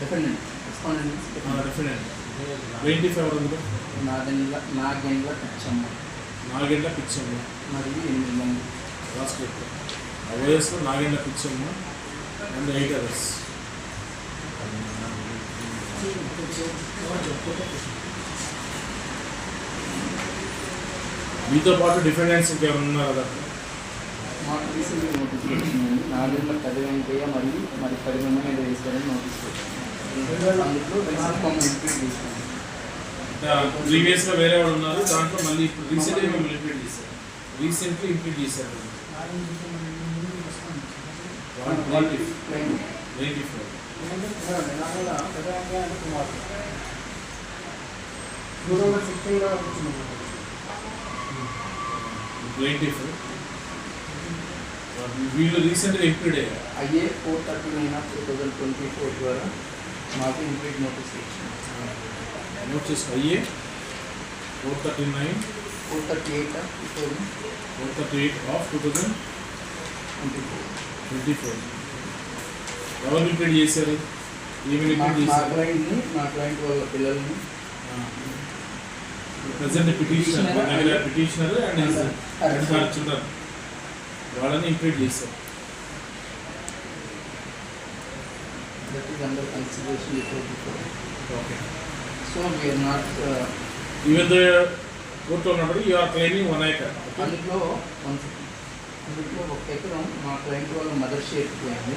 Definite respondent definite 25 అందులో నాగండ్ల పిచ్చమ్మ. నాగెండ్ల పిచ్చమ్మ మరియు 8 మంది. రాష్ట్ర YS Nagendla Pichamma and 8 others. మీతో పాటు డిఫెండెంట్స్ ఇంకెవరు ఉన్నారు కదా? మాకు రీసెంట్గా నోటీస్ వచ్చిందండి. నాగేంద్ర పెద్ద వెంకయ్య మరియు 10 మంది మీద వేశారని నోటీస్ వచ్చింది. అందులో రీసెంట్ ఇంప్లీట్ చేశాను. ప్రీవియస్గా వేరే వాళ్ళు ఉన్నారు, దాంట్లో మళ్ళీ ఇప్పుడు రీసెంట్గా మేము ఇంప్లీట్ చేశారు. రీసెంట్లీ ఇంప్లీట్ చేశారు. 194 ప్లేంటిఫ్ వీళ్ళు రీసెంట్గా ఇంప్లీట్ అయ్యారు. అయ్యే 4/39/2024 ద్వారా మాకు ఇంప్లీట్ నోటీస్ వచ్చింది. నోట్ చేసుకో. అయ్యే 439 438 of 2024. ఎవరు ఇంప్లీట్ చేశారు? ఏమి మా ఇంప్లీట్ చేశారు? క్లయింట్ వాళ్ళ పిల్లల్ని ప్రజెంట్ పిటిషనర్ అండ్ చిల్డ్రన్ వాళ్ళని ఇంప్లీట్ చేశారు. That is under consideration before. Okay. So we are not even though కోర్టులో ఉన్నప్పుడు యూ ఆర్ క్లెయిమింగ్ 1 acre. అందులో 1 ఎకరం మా క్లయింట్ వాళ్ళ మదర్ షేర్ పోయింది.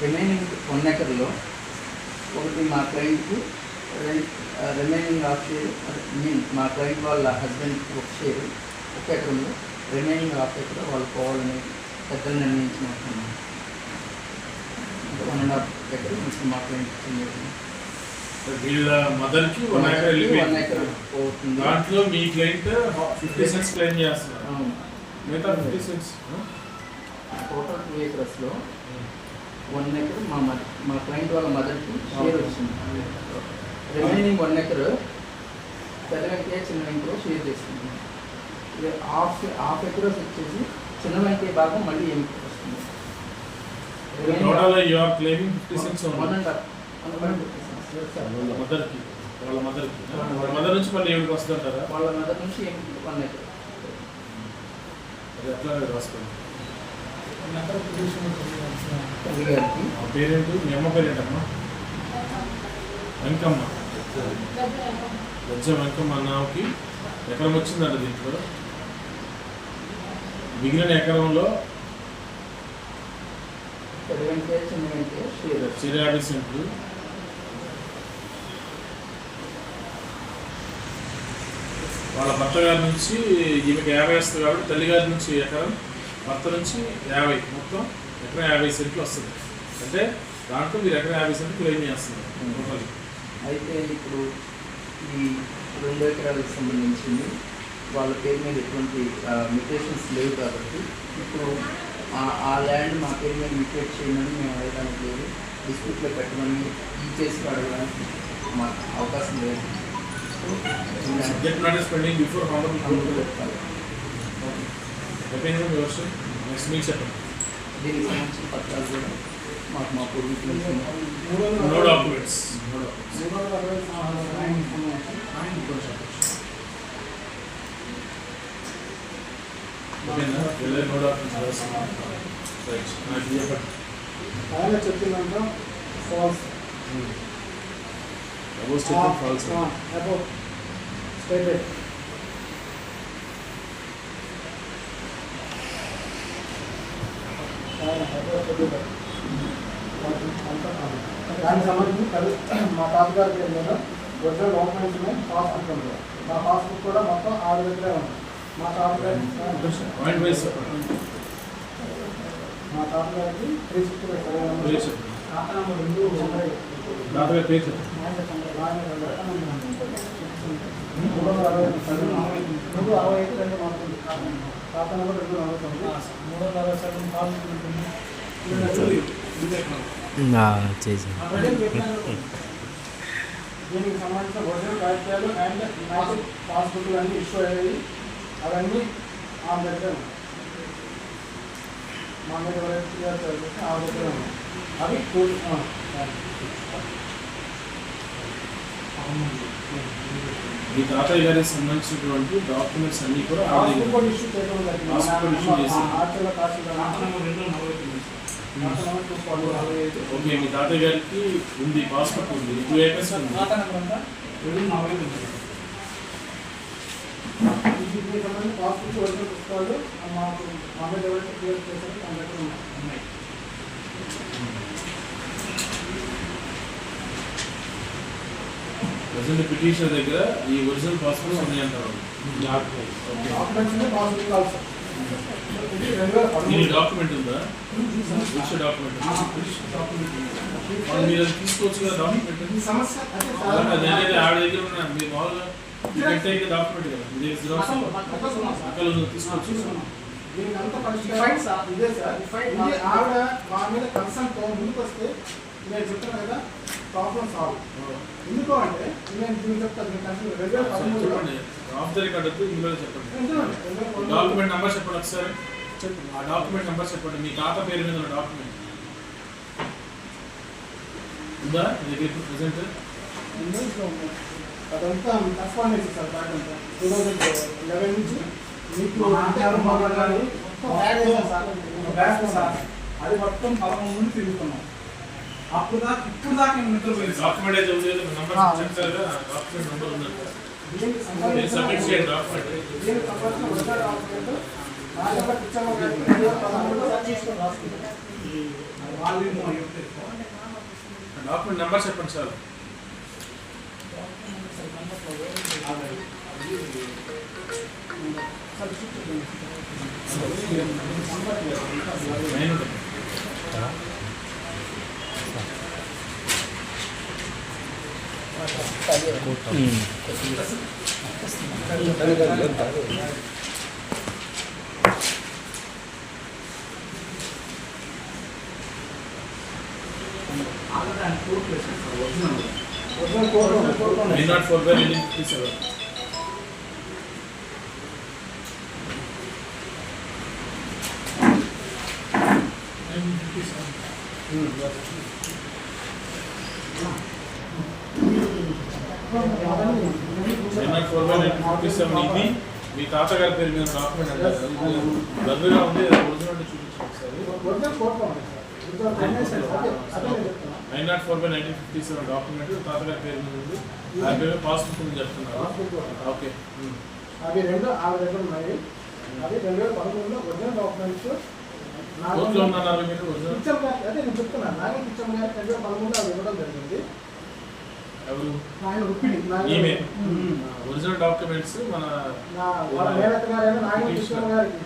రిమైనింగ్ 1 ఎకర్లో ఒకటి మా క్లయింట్కు రిమైనింగ్ హాఫ్ షేర్ మా క్లయింట్ వాళ్ళ హస్బెండ్ ఒక షేర్ 1 ఎకరంలో, రిమైనింగ్ హాఫ్ ఎకర్ వాళ్ళు పోవాలని పెద్దలు నిర్ణయించినట్టున్నాం. 1.5 ఎకర్ మా క్లయింట్ వీళ్ళ మదర్కి 1 acre వెళ్ళిపోయింది. 1 ఎకర్ పోతుంది. దాంట్లో మీ క్లయింట్ 50 cents క్లెయిమ్ చేస్తున్నారు. అవును. మిగతా 50 cents టోటల్ 2 acresలో 1 ఎకర్ మా క్లయింట్ వాళ్ళ మదర్కి షేర్ వచ్చింది. రిమైనింగ్ 1 ఎకర్ పెద్ద వెంకయ్య చిన్న వెంకయ్య షేర్ చేస్తుంది. హాఫ్ ఎకర్స్ వచ్చేసి చిన్న వెంకయ్య భాగం మళ్ళీ ఏమి వస్తుంది. Total you are claiming 50 cents వాళ్ళ మదర్కి వాళ్ళ మదర్ నుంచి మళ్ళీ ఏమిటి వస్తుంటారా? వాళ్ళ మదర్ నుంచి ఏమి 1 ఎకర్. అది ఎట్లా రాసుకోండి. తల్లి గారికి పేరేంటి? మీ అమ్మ పేరేంటమ్మా? వెంకమ్మ. లజ్జ వెంకమ్మ అన్నకి ఎకరం వచ్చిందంట. దీంట్లో మిగిలిన ఎకరంలో పెద్ద వెంకయ్య చిన్న వెంకయ్య షేర్ 50 సెంట్లు. వాళ్ళ భర్త గారి నుంచి ఈమెకి 50 వస్తుంది కాబట్టి తల్లి గారి నుంచి ఎకరం, భర్త నుంచి 50, మొత్తం ఎకరం 50 సెంట్లు వస్తుంది. అంటే దాంట్లో మీరు ఎకరం 50 సెంట్లు క్లెయిమ్ చేస్తున్నారు టోటల్. అయితే ఇప్పుడు ఈ 2 ఎకరాలకు సంబంధించింది వాళ్ళ పేరు మీద ఎటువంటి మ్యూటేషన్స్ లేవు కాబట్టి ఇప్పుడు ఆ ల్యాండ్ మా పేరు మీద మ్యూటేట్ చేయమని మేము అడగడానికి లేదు, డిస్ప్యూట్లో పెట్టమని ఈ కేసులో అడగడానికి మాకు అవకాశం లేదు. Subject not is pending before honourable court. చెప్పాలి. అయిపోయింది మీ వర్షం. నెక్స్ట్ మీకు చెప్పండి. దీనికి సంబంధించిన పత్రాలు కూడా మాకు మా పూర్వీకులు నో డాక్యుమెంట్స్. ఓకేనా? No documents. రైట్. నాకు చెప్పండి. ఆయన చెప్పిందంట false above statement false. Above stated. దానికి సంబంధించి మా తాతగారి పేరు మీద ఒరిజినల్ డాక్యుమెంట్స్ ఉన్నాయి, పాస్బుక్ ఉంది. మా పాస్బుక్ కూడా మొత్తం 6 దగ్గరే ఉంది. మా తాతగారి పాయింట్ వైజ్ చెప్పండి. మా తాతగారికి 365 పేరు చెప్పండి. తాతగారి పేరు చెప్పండి. 365 మాత్రం తాత నెంబర్ 249 చేసి దీనికి సంబంధించిన ఒరిజినల్ కాగితాలు అండ్ మ్యాజిక్ పాస్బుక్లు అన్నీ ఇష్యూ అయ్యాయి. అవన్నీ ఆ దగ్గర మా మీద ఎవరైతే ఆ దగ్గర ఉన్నాయి. అవి మీ తాతయ్య గారికి సంబంధించినటువంటి డాక్యుమెంట్స్ అన్ని కూడా ఆవిడ దగ్గర పాస్పోర్ట్ ఇష్యూ చేయడం జరిగింది. పాస్పోర్ట్ ఇష్యూ చేసి. ఆర్టీఓ తహసీల్దార్ ఓకే, మీ తాతయ్య గారికి ఉంది, పాస్పోర్ట్ ఉంది, 2 acres ఉంది. పాస్పోర్ట్ ఒరిజినల్ పుస్తకాలు మాకు మామూలు ఎవరైతే క్లియర్ చేశారో మన దగ్గర ఉన్నాయి. ప్రజెంట్ పిటిషనర్ దగ్గర ఈ ఒరిజినల్ పాస్పోర్ట్స్ ఉన్నాయి అంటారు. డాక్యుమెంట్స్ పాస్పోర్ట్ కావాలి సార్. దీని డాక్యుమెంట్ ఉందా? Which document? మీరు అది తీసుకోవచ్చు కదా డాక్యుమెంట్. ఈ సమస్య అంటే అదే ఆవిడ దగ్గర ఉన్న మీరు మామూలుగా డాక్యుమెంట్ కదా మీ దగ్గర అక్కలు తీసుకోవచ్చు. దీనికంతా పరిష్కారం ఇదే సార్. ఇది ఆవిడ మా మీద కన్సర్న్తో ముందుకు వస్తే నేను చెప్తాను కదా ప్రాబ్లం సాల్వ్. ఎందుకు అంటే నేను దీనికి చెప్తాను రెగ్యులర్ చెప్పండి, ఆఫ్ ద రికార్డ్ వద్దు, ఇందులో చెప్పండి. డాక్యుమెంట్ నెంబర్ చెప్పండి ఒకసారి. ఆ డాక్యుమెంట్ నెంబర్ చెప్పండి. మీ తాత పేరు మీద ఉన్న డాక్యుమెంట్ ఉందా మీ దగ్గర ఇప్పుడు ప్రెసెంట్? అదంతా కరస్పాండెన్స్ సార్. బ్యాక్ అంతా 2011 నుంచి మీకు అది మొత్తం 13 నుండి తిరుగుతున్నాం. అప్పుడు దాకా ఇప్పుడు దాకా నిద్రపోయింది. డాక్యుమెంట్ అయితే ఉంది, నెంబర్ చెప్తారు కదా, డాక్యుమెంట్ నెంబర్ ఉందంట. దీనికి మీరు సబ్మిట్ చేయండి డాక్యుమెంట్. దీనికి సంబంధించిన ఒరిజినల్ డాక్యుమెంట్ నా నెంబర్ ఇచ్చాము కాబట్టి 2013 తీసుకొని రాసుకుంటాం. డాక్యుమెంట్ నెంబర్ చెప్పండి సార్. Original code 904/1957. ఇది మీ తాతగారి పేరు మీద డాక్యుమెంట్ అంటారు. ఇది దగ్గరగా ఉంది, ఒరిజినల్ చూపించండి ఒకసారి. ఒరిజినల్ కోడ్ ఉంది సార్. 904/1957 డాక్యుమెంట్ తాతగారి పేరు మీద ఉంది. ఆ పేరు పాస్బుక్ ఉంది చెప్తున్నారు. ఓకే, అవి రెండు ఆవిడ దగ్గర ఉన్నాయి. అవి 2013లో ఒరిజినల్ డాక్యుమెంట్స్ కోర్టులో ఉన్నారు మీరు ఒరిజినల్. కిచ్చమ్ గారు అదే నేను చెప్తున్నాను. నాగే కిచ్చమ్ గారు 2013లో అవి ఇవ్వడం జరిగింది. ఎవరు? ఆయన రుక్మిణి ఈమె ఒరిజినల్ డాక్యుమెంట్స్ మన వాళ్ళ మేనత్త గారైనా నాగే కిచ్చమ్ గారికి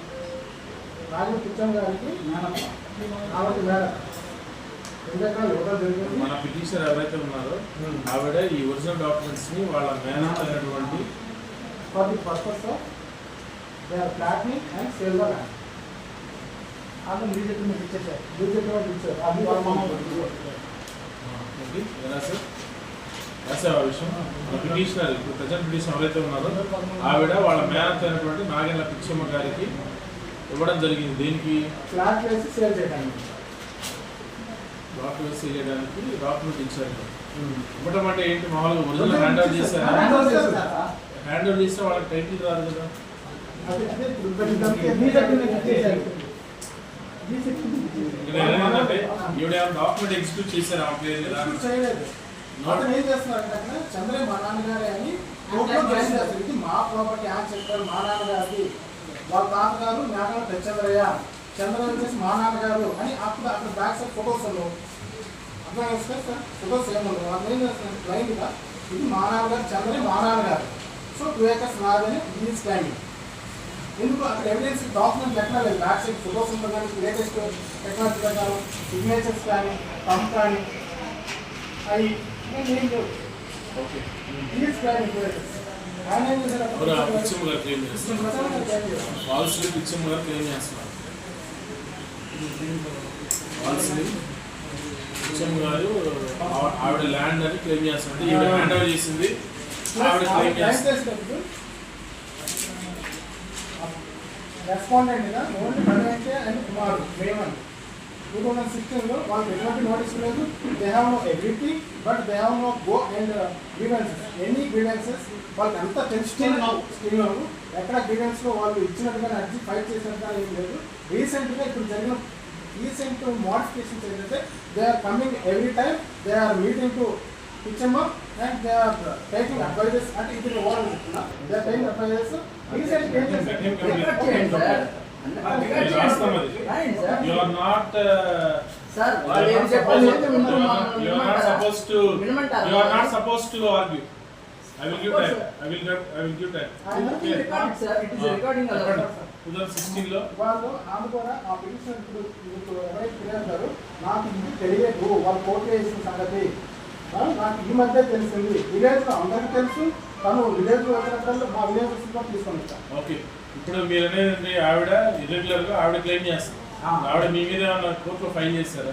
ఆవిడ మేనత్త 2 ఎకరాలు ఇవ్వడం జరిగింది. మన పిటిషనర్ ఎవరైతే ఉన్నారో ఆవిడ ఈ ఒరిజినల్ డాక్యుమెంట్స్ ని వాళ్ళ మేనత్త అయినటువంటి for the purpose of their plotting and sale the land. అది బీజేపీ ఇచ్చారు. అది వాళ్ళ ఎలా సార్ రాసావా విషయం? మన పిటిషనర్ ఇప్పుడు ప్రజెంట్ పిటిషన్ ఎవరైతే ఉన్నారో ఆవిడ వాళ్ళ మేనత్త అయినటువంటి నాగేంద్ర పిచ్చమ్మ గారికి ఇవ్వడం జరిగింది. దేనికి? ఫ్లాట్ వేసి సేల్ చేయడానికి. డాక్యుమెంట్ చేయడానికి డాక్యుమెంట్ ఇచ్చారు. ఇవ్వడం అంటే ఏంటి? మామూలుగా ఒరిజినల్ హ్యాండ్ ఓవర్ చేశారా? హ్యాండ్ ఓవర్ చేస్తే వాళ్ళకి టైటిల్ రాదు కదా. ఏంటంటే ఈవిడ డాక్యుమెంట్ ఎగ్జిక్యూట్ చేశారు ఆ పేరు కదా. అతను ఏం చేస్తున్నారంటే చంద్రయ్య మా నాన్నగారే అని కోర్టులో జాయిన్ చేస్తారు. ఇది మా ప్రాపర్టీ యాక్ట్ చెప్పారు, మా నాన్నగారిది. వాళ్ళ తాతగారు నాగల చంద్రయ్య, చంద్రయ్య వచ్చేసి మా నాన్నగారు అని అక్కడ బ్యాక్ సైడ్ ఫొటోస్ ఉండవు. అర్థం చేస్తారు సార్, ఫొటోస్ ఏముండవు. వాళ్ళు ఏం చేస్తున్నారు క్లైమ్గా ఇది మా నాన్నగారు చంద్రయ్య మా నాన్నగారు. సో 2 acres నాదని ఇది క్లైమింగ్. ఎందుకు అక్కడ ఎవిడెన్స్ డాక్యుమెంట్ ఎక్కడ లేదు. బ్యాక్ సైడ్ ఫొటోస్ ఉంటుంది కానీ లేటెస్ట్ టెక్నాలజీ ప్రకారం సిగ్నేచర్స్ కానీ థంబ్ కానీ అవి ఏం లేవు. ఓకే, ఇది క్లైమింగ్. ఆయన ఏం చేశారు పిచ్చమ్మ గారు క్లెయిమ్ చేస్తున్నారు. పాలసీ పిచ్చమ్మ గారు క్లెయిమ్ చేస్తున్నారు. పాలసీ పిచ్చమ్మ గారు ఆవిడ ల్యాండ్ అని క్లెయిమ్ చేస్తున్నారు. ఈవిడ హ్యాండ్ ఓవర్ చేసింది, ఆవిడ క్లెయిమ్ చేస్తుంది. రెస్పాండెంట్ ఓన్లీ కన్వెంటే అండ్ కుమారు వేమన్ 2016లో వాళ్ళకి ఎటువంటి నోటీస్ లేదు. They have know everything but they have no go and grievances any grievances వాళ్ళకి అంతా తెలుసుకున్నావు స్కీమ్లో ఎక్కడ గ్రీవెన్స్లో వాళ్ళు ఇచ్చినట్టుగా అర్జీ ఫైట్ చేసినట్టుగా ఏం లేదు. రీసెంట్గా ఇప్పుడు జరిగిన రీసెంట్ మోడిఫికేషన్స్ ఏంటంటే they are coming every time they are meeting to Picchamma and they are taking advises అంటే ఇది ఓవర్ చెప్తున్నా they are taking advises recent ఏం చేస్తారు You are not సార్ వాళ్ళు ఏం చెప్పాలి you are not supposed to argue. I will give time. Sir it is recording 2016 లో వాళ్ళు ఆమె కూడా ఆ పిటిషన్ ఇప్పుడు ఎవరైతే తెలియజారు నాకు ఇది తెలియదు వాళ్ళు కోర్టు వేసిన సంగతి నాకు ఈ మధ్య తెలిసింది. విలేజ్లో అందరికీ తెలుసు. తను విలేజ్లో వచ్చినప్పుడు మా విలేజ్ వస్తుందో తీసుకొని వచ్చాను. ఓకే ఇప్పుడు మీరు అనేది ఆవిడ ఇర్రెగ్యులర్ గా ఆవిడ క్లెయిమ్ చేస్తారు. ఆవిడ మీ మీద కోర్టులో ఫైల్ చేస్తారా?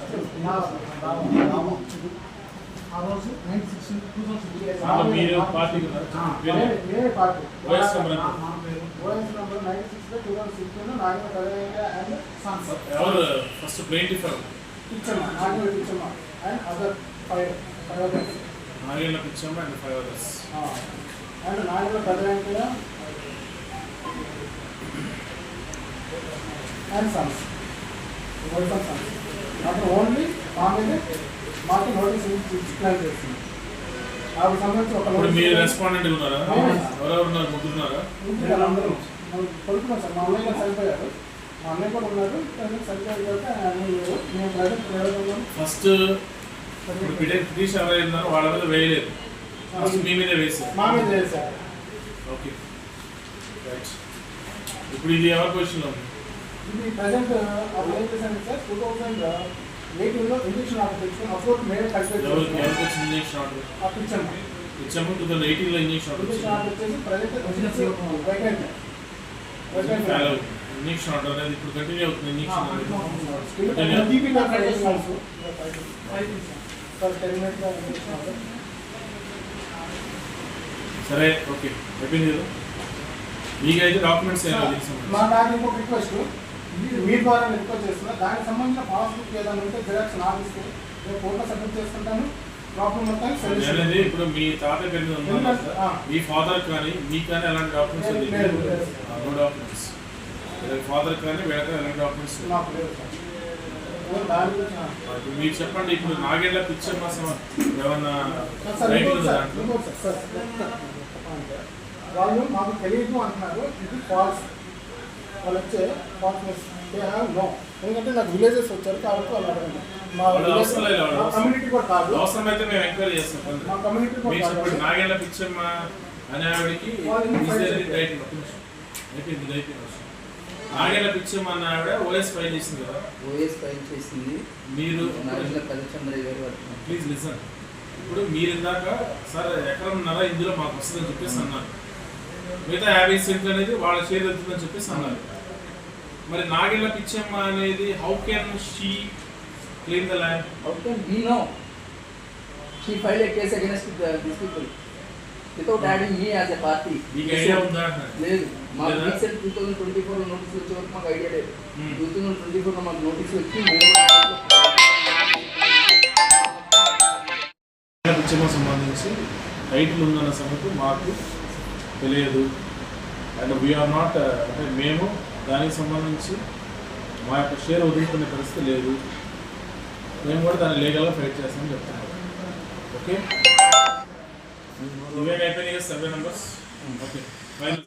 ఆ రోజు 9/16/2016 మీరు పార్టీకి నేనే party OS number OS number 96/2016 Nagendra Kadayya and sons ఎవరు first plaintiff Pichamma Nagendra Pichamma and other five others Nagendra Pichamma and 5 others and Nagendra Kadayya and sons అప్పుడు ఓన్లీ ఆమె మాకు నోటీస్ ఎక్స్ప్లెయిన్ చేస్తుంది. ఆవిడ సంబంధించి ఒక ఇప్పుడు మీరు రెస్పాండెంట్ ఉన్నారా? ఎవరెవరు ఉన్నారు? ముగ్గురున్నారా? అందరూ కొడుకున్నాం సార్. మా అన్నయ్య గారు చనిపోయారు. మా అన్నయ్య కూడా ఉన్నారు. చనిపోయారు కాబట్టి మేము ప్రజెంట్ ఫస్ట్ పిటిషన్ ఎవరైనా ఉన్నారో వాళ్ళ మీద వేయలేదు. ఫస్ట్ మీ మీద వేసారు. మా మీద చేశారు. Okay right. ఇప్పుడు ఇది ఎవరి పొజిషన్లో ఉంది? ఇది ప్రజెంట్ అప్పుడు ఏం చేశాను సార్ 2018లో ఇంజక్షన్ ఆర్డర్ తెచ్చుకుని అప్పుడు మేమే కల్టివేట్ ఎవరికి వచ్చింది ఇంజక్షన్ ఆర్డర్? ఇచ్చాము. 2018లో ఇంజక్షన్ ఆర్డర్ ఇంజక్షన్ ఆర్డర్ వచ్చేసి ప్రజెంట్ ఇంజక్షన్ ఆర్డర్ అనేది ఇప్పుడు కంటిన్యూ అవుతుంది. ఇంజక్షన్ సరే ఓకే అయిపోయింది కదా. మీకైతే డాక్యుమెంట్స్ మా నాకు ఇంకొక రిక్వెస్ట్ మీ ద్వారా రిక్వెస్ట్ చేస్తున్నా. దానికి సంబంధించిన పాస్బుక్ ఏదైనా ఉంటే జిరాక్స్ నాకు ఇస్తే నేను ఫోటో సబ్మిట్ చేసుకుంటాను. ప్రాబ్లం మొత్తానికి అనేది ఇప్పుడు మీ తాత గారి మీ ఫాదర్ కానీ మీకు కానీ ఎలాంటి డాక్యుమెంట్స్ నో డాక్యుమెంట్స్. ఫాదర్ కానీ వీళ్ళకి ఎలాంటి డాక్యుమెంట్స్ నాకు లేదు సార్. ఇప్పుడు మీరు చెప్పండి. ఇప్పుడు నాగేళ్ళ పిక్చర్ మాసం ఏమన్నా వాళ్ళు మాకు తెలియదు అంటున్నారు. ఇది ఫాల్స్. వాళ్ళు వచ్చే ఫాల్స్నెస్ నో. ఎందుకంటే నాకు విలేజెస్ వచ్చారు కాబట్టి వాళ్ళు అడగండి. మా కమ్యూనిటీ కూడా కాదు. అవసరం అయితే మేము ఎంక్వైరీ చేస్తాం. మా కమ్యూనిటీ కూడా మీరు కాదు. చెప్పండి. నాగేళ్ళ పిక్చర్ అనే ఆవిడకి అయిపోయింది. నాగేళ్ళ పిక్చర్ అన్న ఆవిడ ఓఎస్ ఫైల్ చేసింది కదా. ఓఎస్ ఫైల్ చేసింది మీరు నాగేంద్ర కదచంద్రయ్య గారు. Please listen. ఇప్పుడు మీరు ఇందాక సార్ ఎక్కడ ఉన్నారా ఇందులో మాకు వస్తుందని చెప్పేసి అన్నారు. మిగతా 50 సెంట్లు అనేది వాళ్ళ షేర్ అవుతుందని చెప్పేసి అన్నారు. మరి నాగేళ్ళ పిచ్చమ్మ అనేది how can she claim the land? How can we know? She filed a case against these people without adding me as a party. మీకు ఐడియా ఉందా? లేదు. మాకు లేదా? రీసెంట్ 2024 నోటీస్ వచ్చే వరకు మాకు ఐడియా లేదు. 2024 మాకు నోటీస్ వచ్చి పిచ్చమ్మ సంబంధించి టైటిల్ ఉందన్న సంగతి మాకు తెలియదు. అండ్ వీఆర్ నాట్ అంటే మేము దానికి సంబంధించి మా యొక్క షేర్ వదులుకునే పరిస్థితి లేదు. మేము కూడా దాన్ని లీగల్గా ఫైట్ చేస్తామని చెప్తున్నాం. ఓకే ఇవే అయిపోయినాయి సర్వే నెంబర్స్. Okay final.